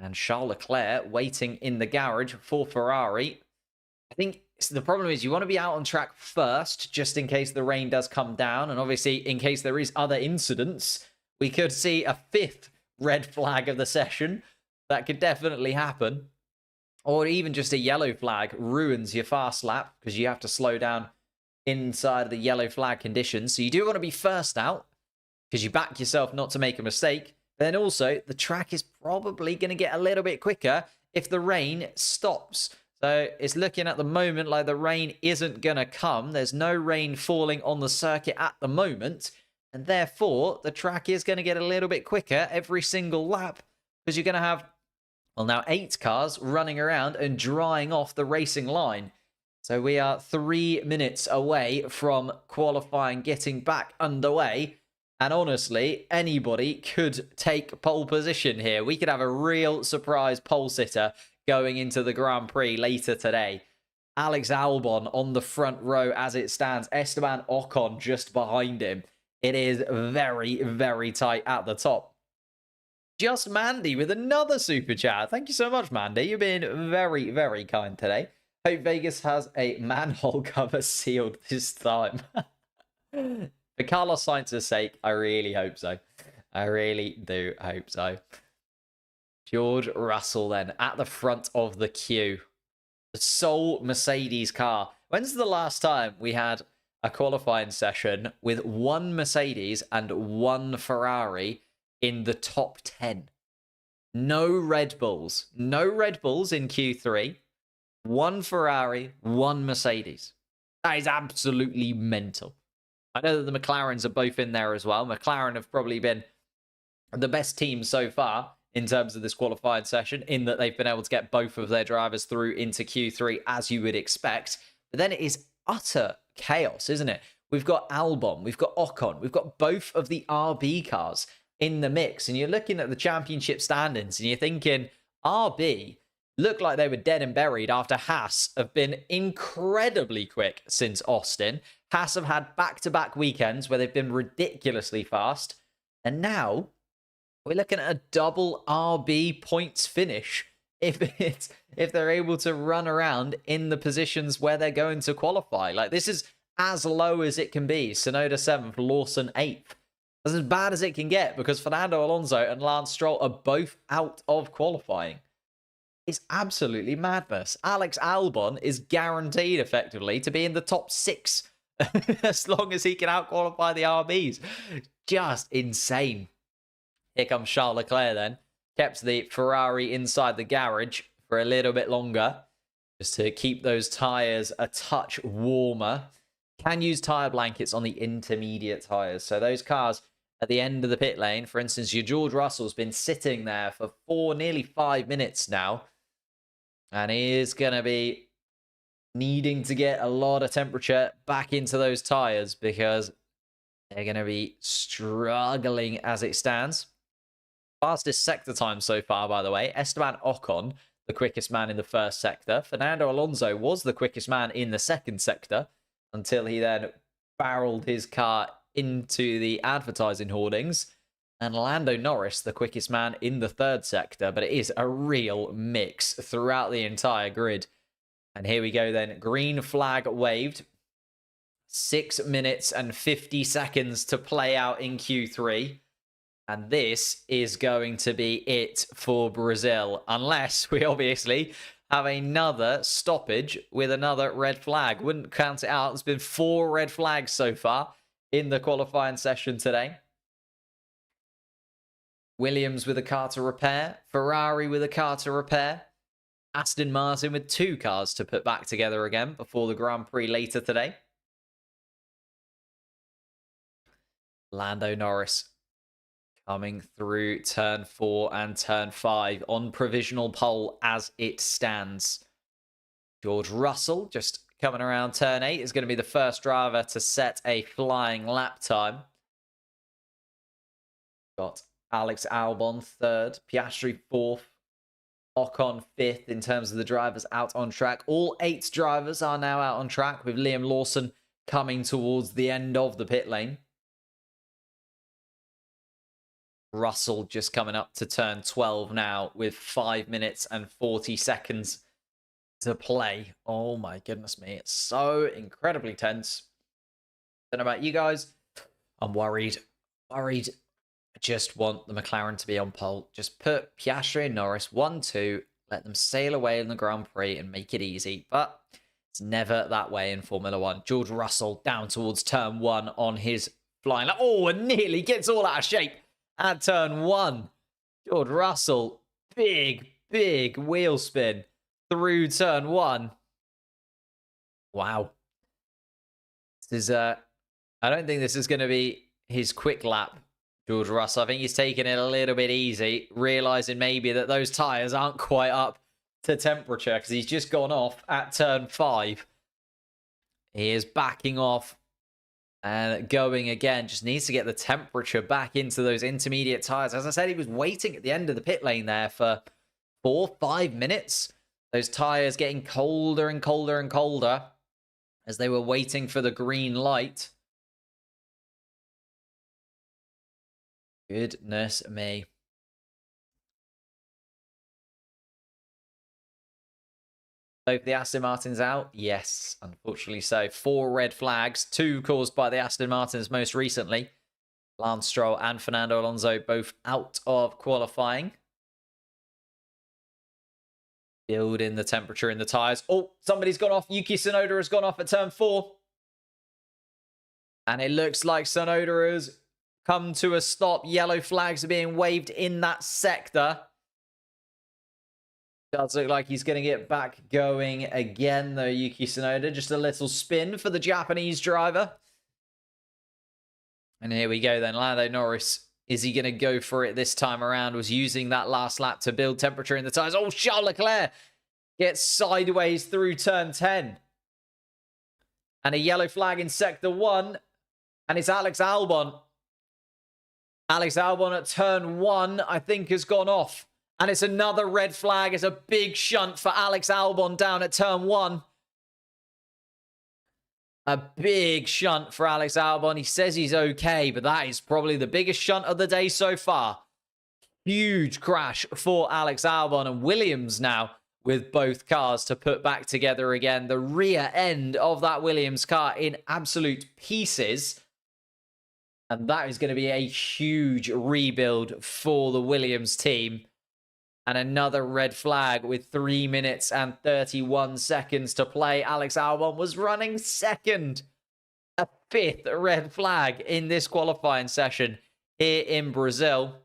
And Charles Leclerc waiting in the garage for Ferrari. I think the problem is you want to be out on track first, just in case the rain does come down. And obviously, in case there is other incidents, we could see a 5th red flag of the session. That could definitely happen. Or even just a yellow flag ruins your fast lap because you have to slow down inside of the yellow flag conditions. So you do want to be first out because you back yourself not to make a mistake. Then also, the track is probably going to get a little bit quicker if the rain stops. So it's looking at the moment like the rain isn't going to come. There's no rain falling on the circuit at the moment. And therefore, the track is going to get a little bit quicker every single lap because you're going to have, well, now 8 cars running around and drying off the racing line. So we are 3 minutes away from qualifying getting back underway. And honestly, anybody could take pole position here. We could have a real surprise pole sitter going into the Grand Prix later today. Alex Albon on the front row as it stands. Esteban Ocon just behind him. It is very, very tight at the top. Just Mandy with another super chat. Thank you so much, Mandy. You're being very, very kind today. Hope Vegas has a manhole cover sealed this time. For Carlos Sainz's sake, I really hope so. I really do hope so. George Russell then at the front of the queue. The sole Mercedes car. When's the last time we had a qualifying session with one Mercedes and one Ferrari in the top 10? No Red Bulls. No Red Bulls in Q3. One Ferrari, one Mercedes. That is absolutely mental. I know that the McLarens are both in there as well. McLaren have probably been the best team so far in terms of this qualifying session, in that they've been able to get both of their drivers through into Q3, as you would expect. But then it is utter chaos, isn't it? We've got Albon, we've got Ocon, we've got both of the RB cars in the mix. And you're looking at the championship standings and you're thinking, RB looked like they were dead and buried after Haas have been incredibly quick since Austin. Haas have had back-to-back weekends where they've been ridiculously fast. And now we're looking at a double RB points finish if they're able to run around in the positions where they're going to qualify. Like, this is as low as it can be. Sonoda 7th, Lawson 8th. That's as bad as it can get because Fernando Alonso and Lance Stroll are both out of qualifying. It's absolutely madness. Alex Albon is guaranteed, effectively, to be in the top 6 as long as he can out-qualify the RBs. Just insane. Here comes Charles Leclerc then. Kept the Ferrari inside the garage for a little bit longer, just to keep those tyres a touch warmer. Can use tyre blankets on the intermediate tyres. So those cars at the end of the pit lane, for instance, your George Russell's been sitting there for nearly 5 minutes now. And he is going to be needing to get a lot of temperature back into those tyres because they're going to be struggling as it stands. Fastest sector time so far, by the way. Esteban Ocon, the quickest man in the first sector. Fernando Alonso was the quickest man in the second sector until he then barreled his car into the advertising hoardings. And Lando Norris, the quickest man in the third sector. But it is a real mix throughout the entire grid. And here we go then. Green flag waved. 6 minutes and 50 seconds to play out in Q3. And this is going to be it for Brazil. Unless we obviously have another stoppage with another red flag. Wouldn't count it out. There's been 4 red flags so far in the qualifying session today. Williams with a car to repair. Ferrari with a car to repair. Aston Martin with 2 cars to put back together again before the Grand Prix later today. Lando Norris coming through turn 4 and turn 5 on provisional pole as it stands. George Russell just coming around turn 8 is going to be the first driver to set a flying lap time. Got Alex Albon 3rd, Piastri 4th, Ocon 5th in terms of the drivers out on track. All 8 drivers are now out on track with Liam Lawson coming towards the end of the pit lane. Russell just coming up to turn 12 now with 5 minutes and 40 seconds to play. Oh my goodness me. It's so incredibly tense. Don't know about you guys. I'm worried. I just want the McLaren to be on pole. Just put Piastri and Norris 1-2. Let them sail away in the Grand Prix and make it easy. But it's never that way in Formula 1. George Russell down towards turn 1 on his flying lap. Oh, and nearly gets all out of shape at turn 1. George Russell, big wheel spin through turn 1. Wow. This is, I don't think this is going to be his quick lap, George Russell. I think he's taking it a little bit easy, realizing maybe that those tyres aren't quite up to temperature because he's just gone off at turn 5. He is backing off And going again, just needs to get the temperature back into those intermediate tires. As I said, he was waiting at the end of the pit lane there for 4-5 minutes. Those tires getting colder and colder and colder as they were waiting for the green light. Goodness me. Both the Aston Martins out? Yes, unfortunately so. 4 red flags, 2 caused by the Aston Martins most recently. Lance Stroll and Fernando Alonso both out of qualifying. Building the temperature in the tyres. Oh, somebody's gone off. Yuki Tsunoda has gone off at turn 4. And it looks like Tsunoda has come to a stop. Yellow flags are being waved in that sector. Does look like he's going to get back going again, though, Yuki Tsunoda. Just a little spin for the Japanese driver. And here we go then. Lando Norris, is he going to go for it this time around? Was using that last lap to build temperature in the tyres. Oh, Charles Leclerc gets sideways through turn 10. And a yellow flag in sector 1. And it's Alex Albon. Alex Albon at turn 1, I think, has gone off. And it's another red flag. It's a big shunt for Alex Albon down at turn 1. A big shunt for Alex Albon. He says he's okay, but that is probably the biggest shunt of the day so far. Huge crash for Alex Albon, and Williams now with both cars to put back together again. The rear end of that Williams car in absolute pieces. And that is going to be a huge rebuild for the Williams team. And another red flag with 3 minutes and 31 seconds to play. Alex Albon was running second. A 5th red flag in this qualifying session here in Brazil.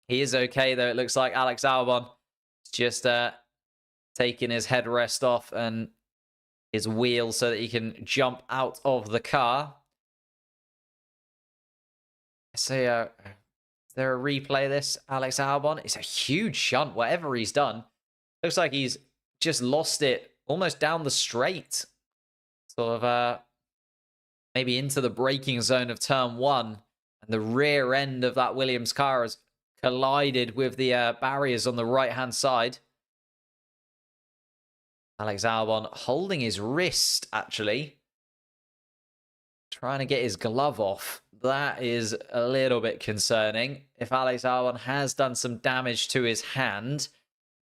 He is okay, though. It looks like Alex Albon is just taking his headrest off and his wheel so that he can jump out of the car. So, is there a replay of this? Alex Albon? It's a huge shunt, whatever he's done. Looks like he's just lost it almost down the straight. Sort of maybe into the braking zone of turn 1. And the rear end of that Williams car has collided with the barriers on the right-hand side. Alex Albon holding his wrist, actually. Trying to get his glove off. That is a little bit concerning. If Alex Albon has done some damage to his hand,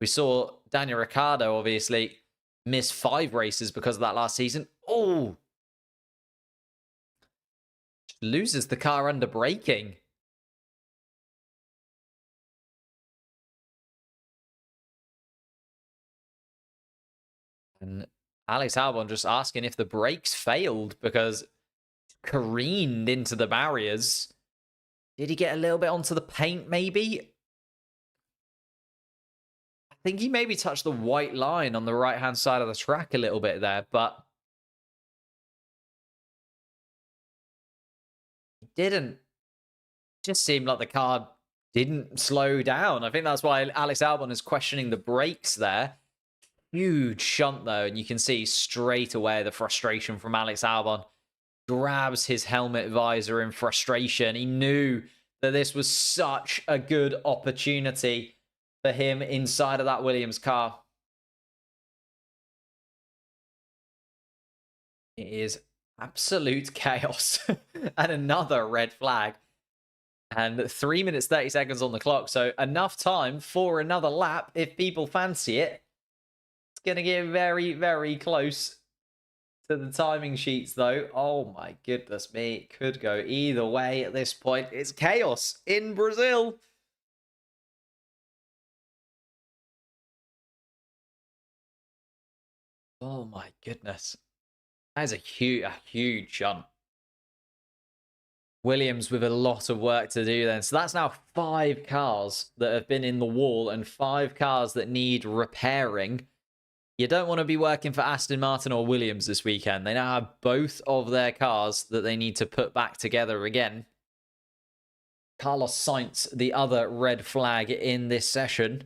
we saw Daniel Ricciardo obviously miss 5 races because of that last season. Oh! Loses the car under braking. And Alex Albon just asking if the brakes failed because careened into the barriers. Did he get a little bit onto the paint, maybe? I think he maybe touched the white line on the right-hand side of the track a little bit there, but he didn't. Just seemed like the car didn't slow down. I think that's why Alex Albon is questioning the brakes there. Huge shunt, though, and you can see straight away the frustration from Alex Albon. Grabs his helmet visor in frustration. He knew that this was such a good opportunity for him inside of that Williams car. It is absolute chaos. And another red flag. And 3 minutes, 30 seconds on the clock. So enough time for another lap if people fancy it. It's going to get very, very close to the timing sheets, though. Oh my goodness me. It could go either way at this point. It's chaos in Brazil. Oh my goodness. That is a huge jump. Williams with a lot of work to do then. So that's now 5 cars that have been in the wall and 5 cars that need repairing. You don't want to be working for Aston Martin or Williams this weekend. They now have both of their cars that they need to put back together again. Carlos Sainz, the other red flag in this session.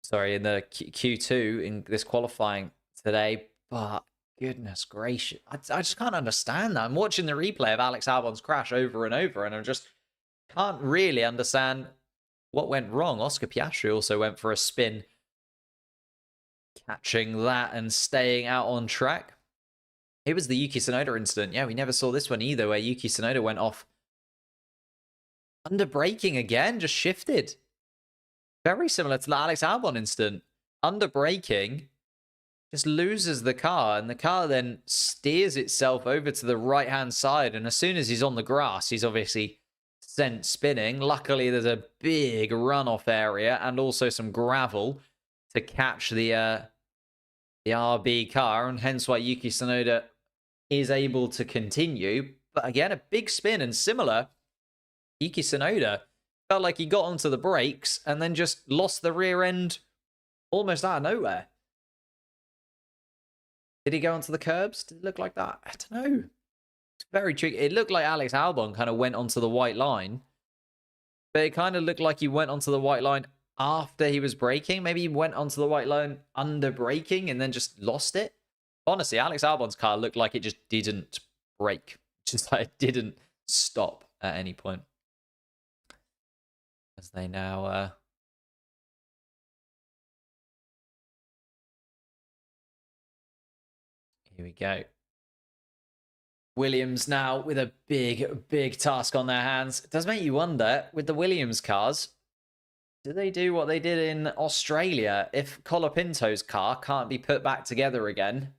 Sorry, in the Q2 in this qualifying today. But goodness gracious. I just can't understand that. I'm watching the replay of Alex Albon's crash over and over, and I just can't really understand what went wrong. Oscar Piastri also went for a spin, catching that and staying out on track. It was the Yuki Tsunoda incident. Yeah, we never saw this one either, where Yuki Tsunoda went off under braking again, just shifted. Very similar to the Alex Albon incident. Under braking, just loses the car, and the car then steers itself over to the right-hand side, and as soon as he's on the grass, he's obviously sent spinning. Luckily, there's a big runoff area and also some gravel to catch the RB car, and hence why Yuki Tsunoda is able to continue. But again, a big spin, and similar, Yuki Tsunoda felt like he got onto the brakes and then just lost the rear end almost out of nowhere. Did he go onto the curbs? Did it look like that? I don't know. It's very tricky. It looked like Alex Albon kind of went onto the white line, but it kind of looked like he went onto the white line after he was braking. Maybe he went onto the white line under braking and then just lost it. Honestly, Alex Albon's car looked like it just didn't brake. Just like it didn't stop at any point. As they now here we go. Williams now with a big task on their hands. It does make you wonder, with the Williams cars, do they do what they did in Australia? If Colapinto's car can't be put back together again,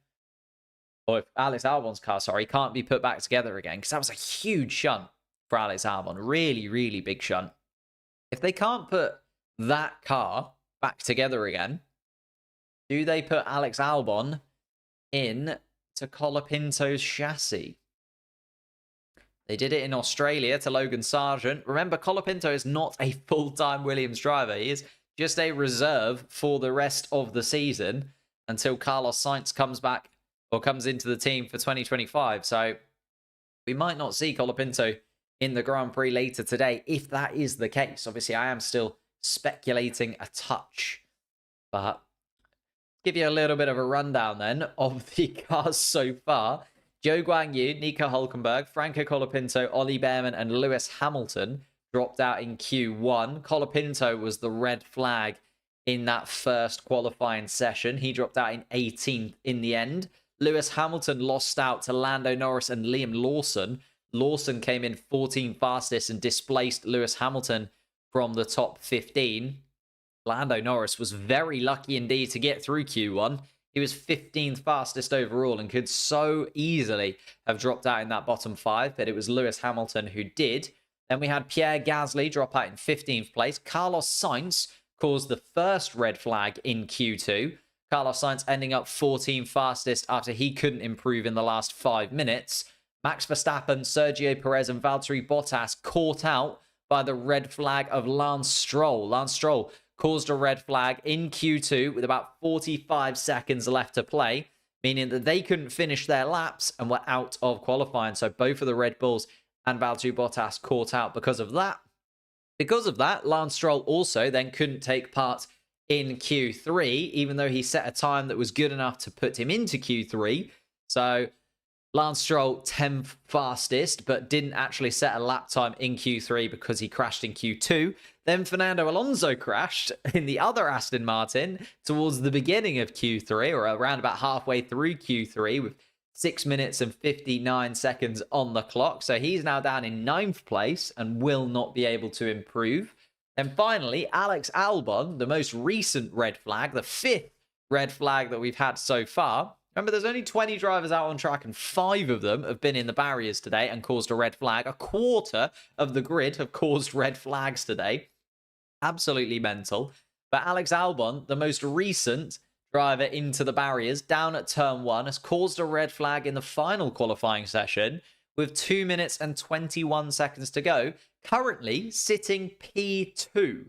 or if Alex Albon's car, sorry, can't be put back together again, because that was a huge shunt for Alex Albon. Really big shunt. If they can't put that car back together again, do they put Alex Albon in to Colapinto's chassis? They did it in Australia to Logan Sargent. Remember, Colapinto is not a full-time Williams driver. He is just a reserve for the rest of the season until Carlos Sainz comes back or comes into the team for 2025. So we might not see Colapinto in the Grand Prix later today, if that is the case. Obviously, I am still speculating a touch, but give you a little bit of a rundown then of the cars so far. Zhou Guanyu, Nico Hülkenberg, Franco Colapinto, Ollie Behrman, and Lewis Hamilton dropped out in Q1. Colapinto was the red flag in that first qualifying session. He dropped out in 18th in the end. Lewis Hamilton lost out to Lando Norris and Liam Lawson. Lawson came in 14th fastest and displaced Lewis Hamilton from the top 15. Lando Norris was very lucky indeed to get through Q1. He was 15th fastest overall and could so easily have dropped out in that bottom 5, but it was Lewis Hamilton who did. Then we had Pierre Gasly drop out in 15th place. Carlos Sainz caused the first red flag in Q2. Carlos Sainz ending up 14th fastest after he couldn't improve in the last 5 minutes. Max Verstappen, Sergio Perez, and Valtteri Bottas caught out by the red flag of Lance Stroll. Lance Stroll caused a red flag in Q2 with about 45 seconds left to play, meaning that they couldn't finish their laps and were out of qualifying. So both of the Red Bulls and Valtteri Bottas caught out because of that. Because of that, Lance Stroll also then couldn't take part in Q3, even though he set a time that was good enough to put him into Q3. So Lance Stroll 10th fastest, but didn't actually set a lap time in Q3 because he crashed in Q2. Then Fernando Alonso crashed in the other Aston Martin towards the beginning of Q3, or around about halfway through Q3, with 6 minutes and 59 seconds on the clock. So he's now down in 9th place and will not be able to improve. And finally, Alex Albon, the most recent red flag, the 5th red flag that we've had so far. Remember, there's only 20 drivers out on track and 5 of them have been in the barriers today and caused a red flag. A quarter of the grid have caused red flags today. Absolutely mental. But Alex Albon, the most recent driver into the barriers down at turn 1, has caused a red flag in the final qualifying session with 2 minutes and 21 seconds to go, currently sitting P2.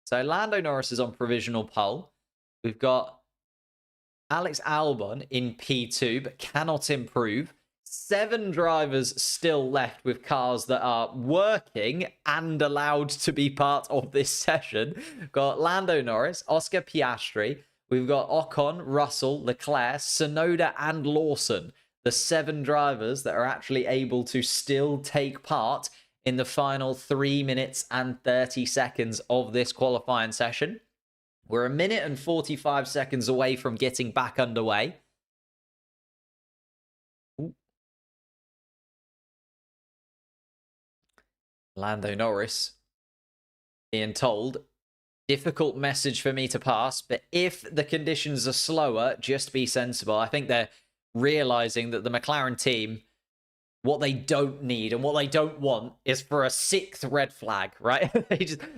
So Lando Norris is on provisional pole. We've got Alex Albon in P2, but cannot improve. 7 drivers still left with cars that are working and allowed to be part of this session. Got Lando Norris, Oscar Piastri, we've got Ocon, Russell, Leclerc, Tsunoda, and Lawson, the 7 drivers that are actually able to still take part in the final 3 minutes and 30 seconds of this qualifying session. We're 1 minute and 45 seconds away from getting back underway. Ooh. Lando Norris being told, difficult message for me to pass, but if the conditions are slower, just be sensible. I think they're realizing that the McLaren team, what they don't need and what they don't want is for a 6th red flag, right?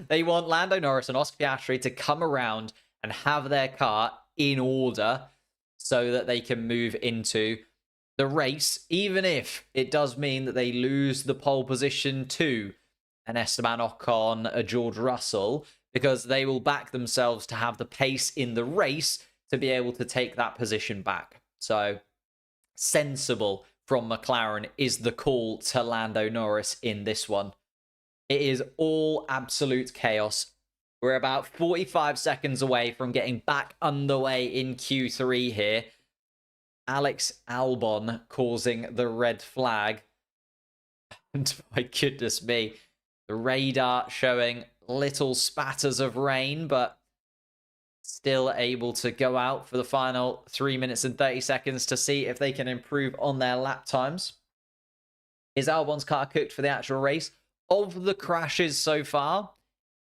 they want Lando Norris and Oscar Piastri to come around and have their car in order so that they can move into the race, even if it does mean that they lose the pole position to an Esteban Ocon, a George Russell, because they will back themselves to have the pace in the race to be able to take that position back. So, sensible from McLaren is the call to Lando Norris in this one. It is all absolute chaos. We're about 45 seconds away from getting back underway in Q3 here. Alex Albon causing the red flag. And my goodness me, the radar showing little spatters of rain, but still able to go out for the final 3 minutes and 30 seconds to see if they can improve on their lap times. Is Albon's car cooked for the actual race? Of the crashes so far,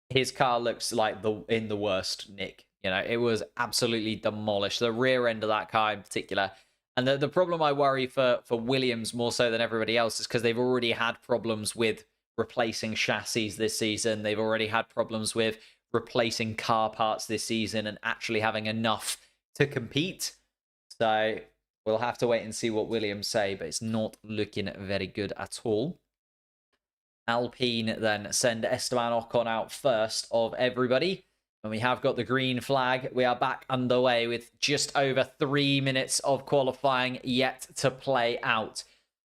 his car looks like in the worst nick. You know, it was absolutely demolished. The rear end of that car in particular. And the problem I worry for Williams more so than everybody else is because they've already had problems with replacing chassis this season. They've already had problems with replacing car parts this season and actually having enough to compete. So we'll have to wait and see what Williams say, but it's not looking very good at all. Alpine then send Esteban Ocon out first of everybody. And we have got the green flag. We are back underway with just over 3 minutes of qualifying yet to play out.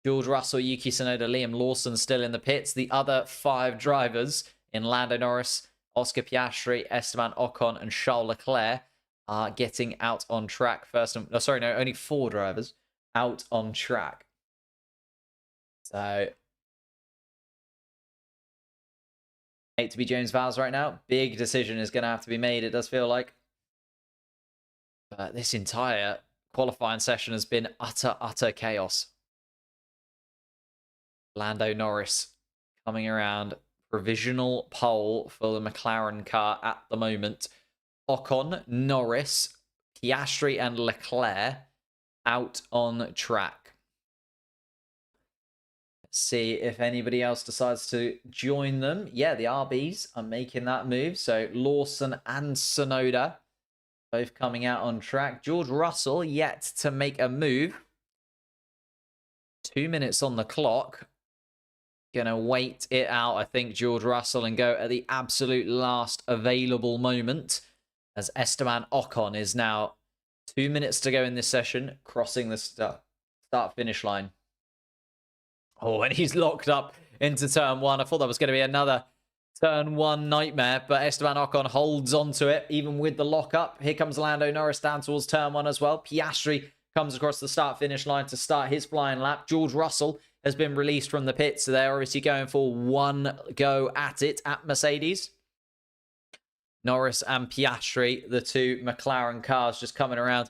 George Russell, Yuki Tsunoda, Liam Lawson still in the pits. The other 5 drivers in Lando Norris, Oscar Piastri, Esteban Ocon, and Charles Leclerc are getting out on track first. Only 4 drivers out on track. So, hate to be James Vowles right now. Big decision is going to have to be made, it does feel like. But this entire qualifying session has been utter chaos. Lando Norris coming around. Provisional pole for the McLaren car at the moment. Ocon, Norris, Piastri and Leclerc out on track. Let's see if anybody else decides to join them. Yeah, the RBs are making that move. So Lawson and Tsunoda both coming out on track. George Russell yet to make a move. 2 minutes on the clock. Gonna wait it out, I think, George Russell, and go at the absolute last available moment as Esteban Ocon is now 2 minutes to go in this session, crossing the start-finish line. Oh, and he's locked up into turn 1. I thought that was going to be another turn 1 nightmare, but Esteban Ocon holds onto it, even with the lockup. Here comes Lando Norris down towards turn 1 as well. Piastri comes across the start-finish line to start his flying lap. George Russell has been released from the pit, so they're obviously going for one go at it at Mercedes. Norris and Piastri, the 2 McLaren cars, just coming around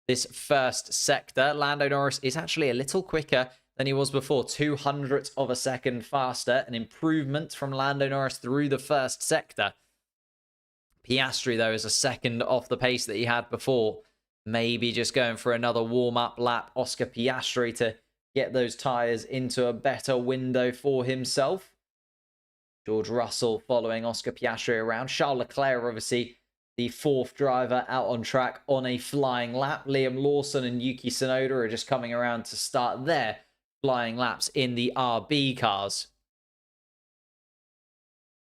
this first sector. Lando Norris is actually a little quicker than he was before, 0.02 of a second faster, an improvement from Lando Norris through the first sector. Piastri, though, is a second off the pace that he had before. Maybe just going for another warm-up lap. Oscar Piastri to get those tyres into a better window for himself. George Russell following Oscar Piastri around. Charles Leclerc, obviously, the 4th driver out on track on a flying lap. Liam Lawson and Yuki Tsunoda are just coming around to start their flying laps in the RB cars.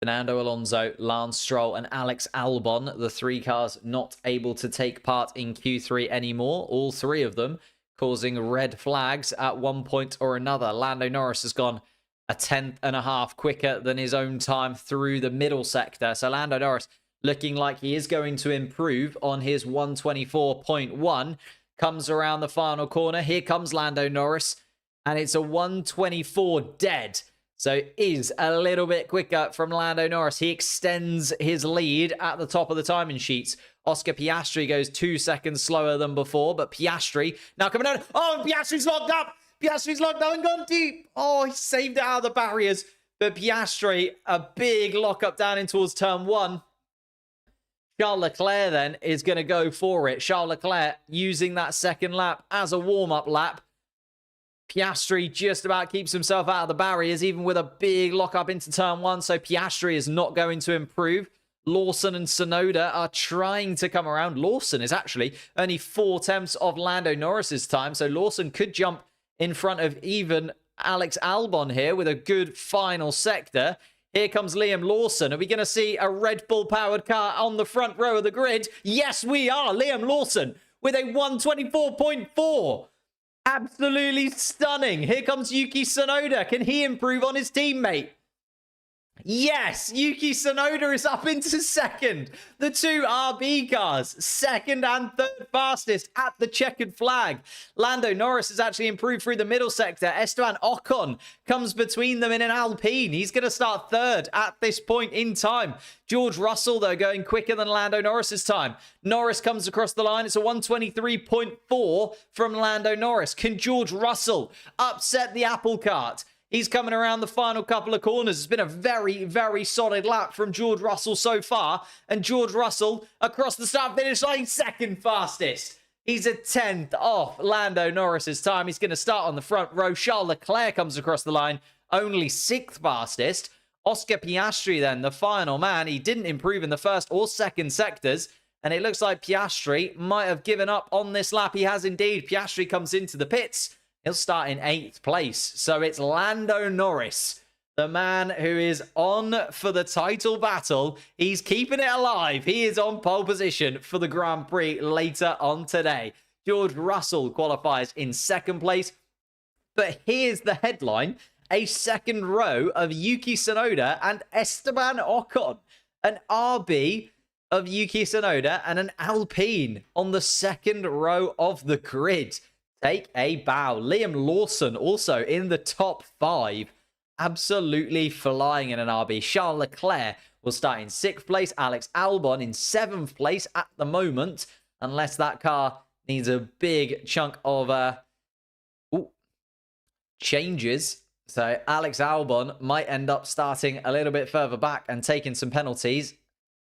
Fernando Alonso, Lance Stroll and Alex Albon, the 3 cars not able to take part in Q3 anymore. All 3 of them causing red flags at one point or another. Lando Norris has gone a 1/10.5 quicker than his own time through the middle sector. So Lando Norris looking like he is going to improve on his 124.1. Comes around the final corner. Here comes Lando Norris, and it's a 124 dead. So is a little bit quicker from Lando Norris. He extends his lead at the top of the timing sheets. Oscar Piastri goes 2 seconds slower than before, but Piastri now coming down. Oh, Piastri's locked up. Piastri's locked up and gone deep. Oh, he saved it out of the barriers. But Piastri, a big lock up down in towards turn 1. Charles Leclerc then is going to go for it. Charles Leclerc using that second lap as a warm-up lap. Piastri just about keeps himself out of the barriers, even with a big lock-up into turn 1. So Piastri is not going to improve. Lawson and Tsunoda are trying to come around. Lawson is actually only 4/10 of Lando Norris's time. So Lawson could jump in front of even Alex Albon here with a good final sector. Here comes Liam Lawson. Are we going to see a Red Bull-powered car on the front row of the grid? Yes, we are. Liam Lawson with a 124.4. Absolutely stunning. Here comes Yuki Tsunoda. Can he improve on his teammate? Yes, Yuki Tsunoda is up into second. The two RB cars, second and third fastest at the checkered flag. Lando Norris has actually improved through the middle sector. Esteban Ocon comes between them in an Alpine. He's going to start third at this point in time. George Russell, though, going quicker than Lando Norris's time. Norris comes across the line. It's a 123.4 from Lando Norris. Can George Russell upset the apple cart? He's coming around the final couple of corners. It's been a very, very solid lap from George Russell so far. And George Russell across the start-finish line, second fastest. He's a 10th off Lando Norris's time. He's going to start on the front row. Charles Leclerc comes across the line, only 6th fastest. Oscar Piastri then, the final man. He didn't improve in the first or second sectors. And it looks like Piastri might have given up on this lap. He has indeed. Piastri comes into the pits. He'll start in 8th place. So it's Lando Norris, the man who is on for the title battle. He's keeping it alive. He is on pole position for the Grand Prix later on today. George Russell qualifies in 2nd place. But here's the headline. A second row of Yuki Tsunoda and Esteban Ocon. An RB of Yuki Tsunoda and an Alpine on the second row of the grid. Take a bow. Liam Lawson also in the top 5. Absolutely flying in an RB. Charles Leclerc will start in 6th place. Alex Albon in 7th place at the moment. Unless that car needs a big chunk of changes. So Alex Albon might end up starting a little bit further back and taking some penalties.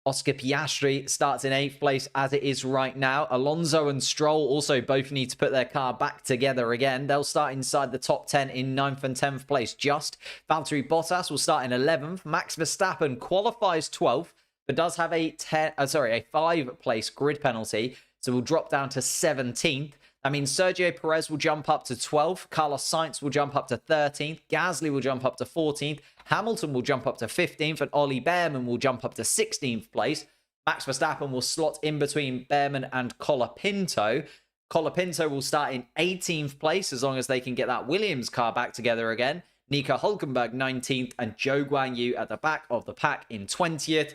Oscar Piastri starts in 8th place as it is right now. Alonso and Stroll also both need to put their car back together again. They'll start inside the top 10 in 9th and 10th place just. Valtteri Bottas will start in 11th. Max Verstappen qualifies 12th, but does have a 5-place grid penalty, so will drop down to 17th. That means Sergio Perez will jump up to 12th. Carlos Sainz will jump up to 13th. Gasly will jump up to 14th. Hamilton will jump up to 15th. And Ollie Behrman will jump up to 16th place. Max Verstappen will slot in between Behrman and Colapinto. Colapinto will start in 18th place as long as they can get that Williams car back together again. Nico Hülkenberg 19th and Zhou Guanyu at the back of the pack in 20th.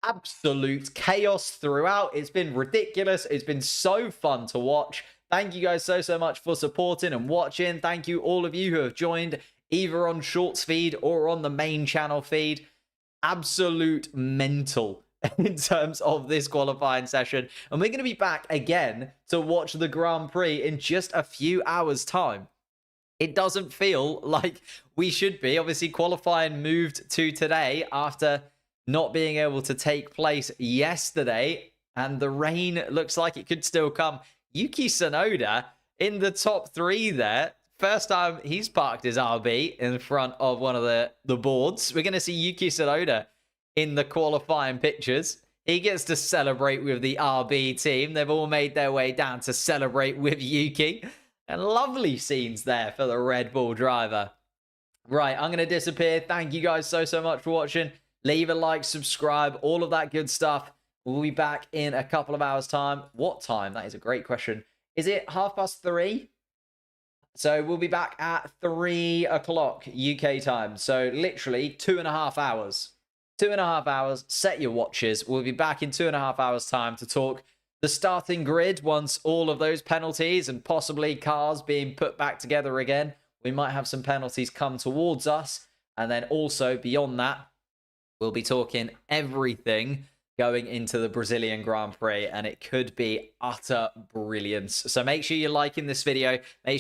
Absolute chaos throughout. It's been ridiculous. It's been so fun to watch. Thank you guys so much for supporting and watching. Thank you all of you who have joined either on Shorts feed or on the main channel feed. Absolute mental in terms of this qualifying session. And we're going to be back again to watch the Grand Prix in just a few hours' time. It doesn't feel like we should be. Obviously, qualifying moved to today after not being able to take place yesterday. And the rain looks like it could still come. Yuki Tsunoda in the top 3 there. First time he's parked his RB in front of one of the boards. We're going to see Yuki Tsunoda in the qualifying pictures. He gets to celebrate with the RB team. They've all made their way down to celebrate with Yuki. And lovely scenes there for the Red Bull driver. Right, I'm going to disappear. Thank you guys so much for watching. Leave a like, subscribe, all of that good stuff. We'll be back in a couple of hours' time. What time? That is a great question. Is it 3:30? So we'll be back at 3 o'clock UK time. So literally 2.5 hours. 2.5 hours. Set your watches. We'll be back in 2.5 hours' time to talk the starting grid once all of those penalties and possibly cars being put back together again. We might have some penalties come towards us. And then also beyond that, we'll be talking everything going into the Brazilian Grand Prix, and it could be utter brilliance. So make sure you're liking this video. Make sure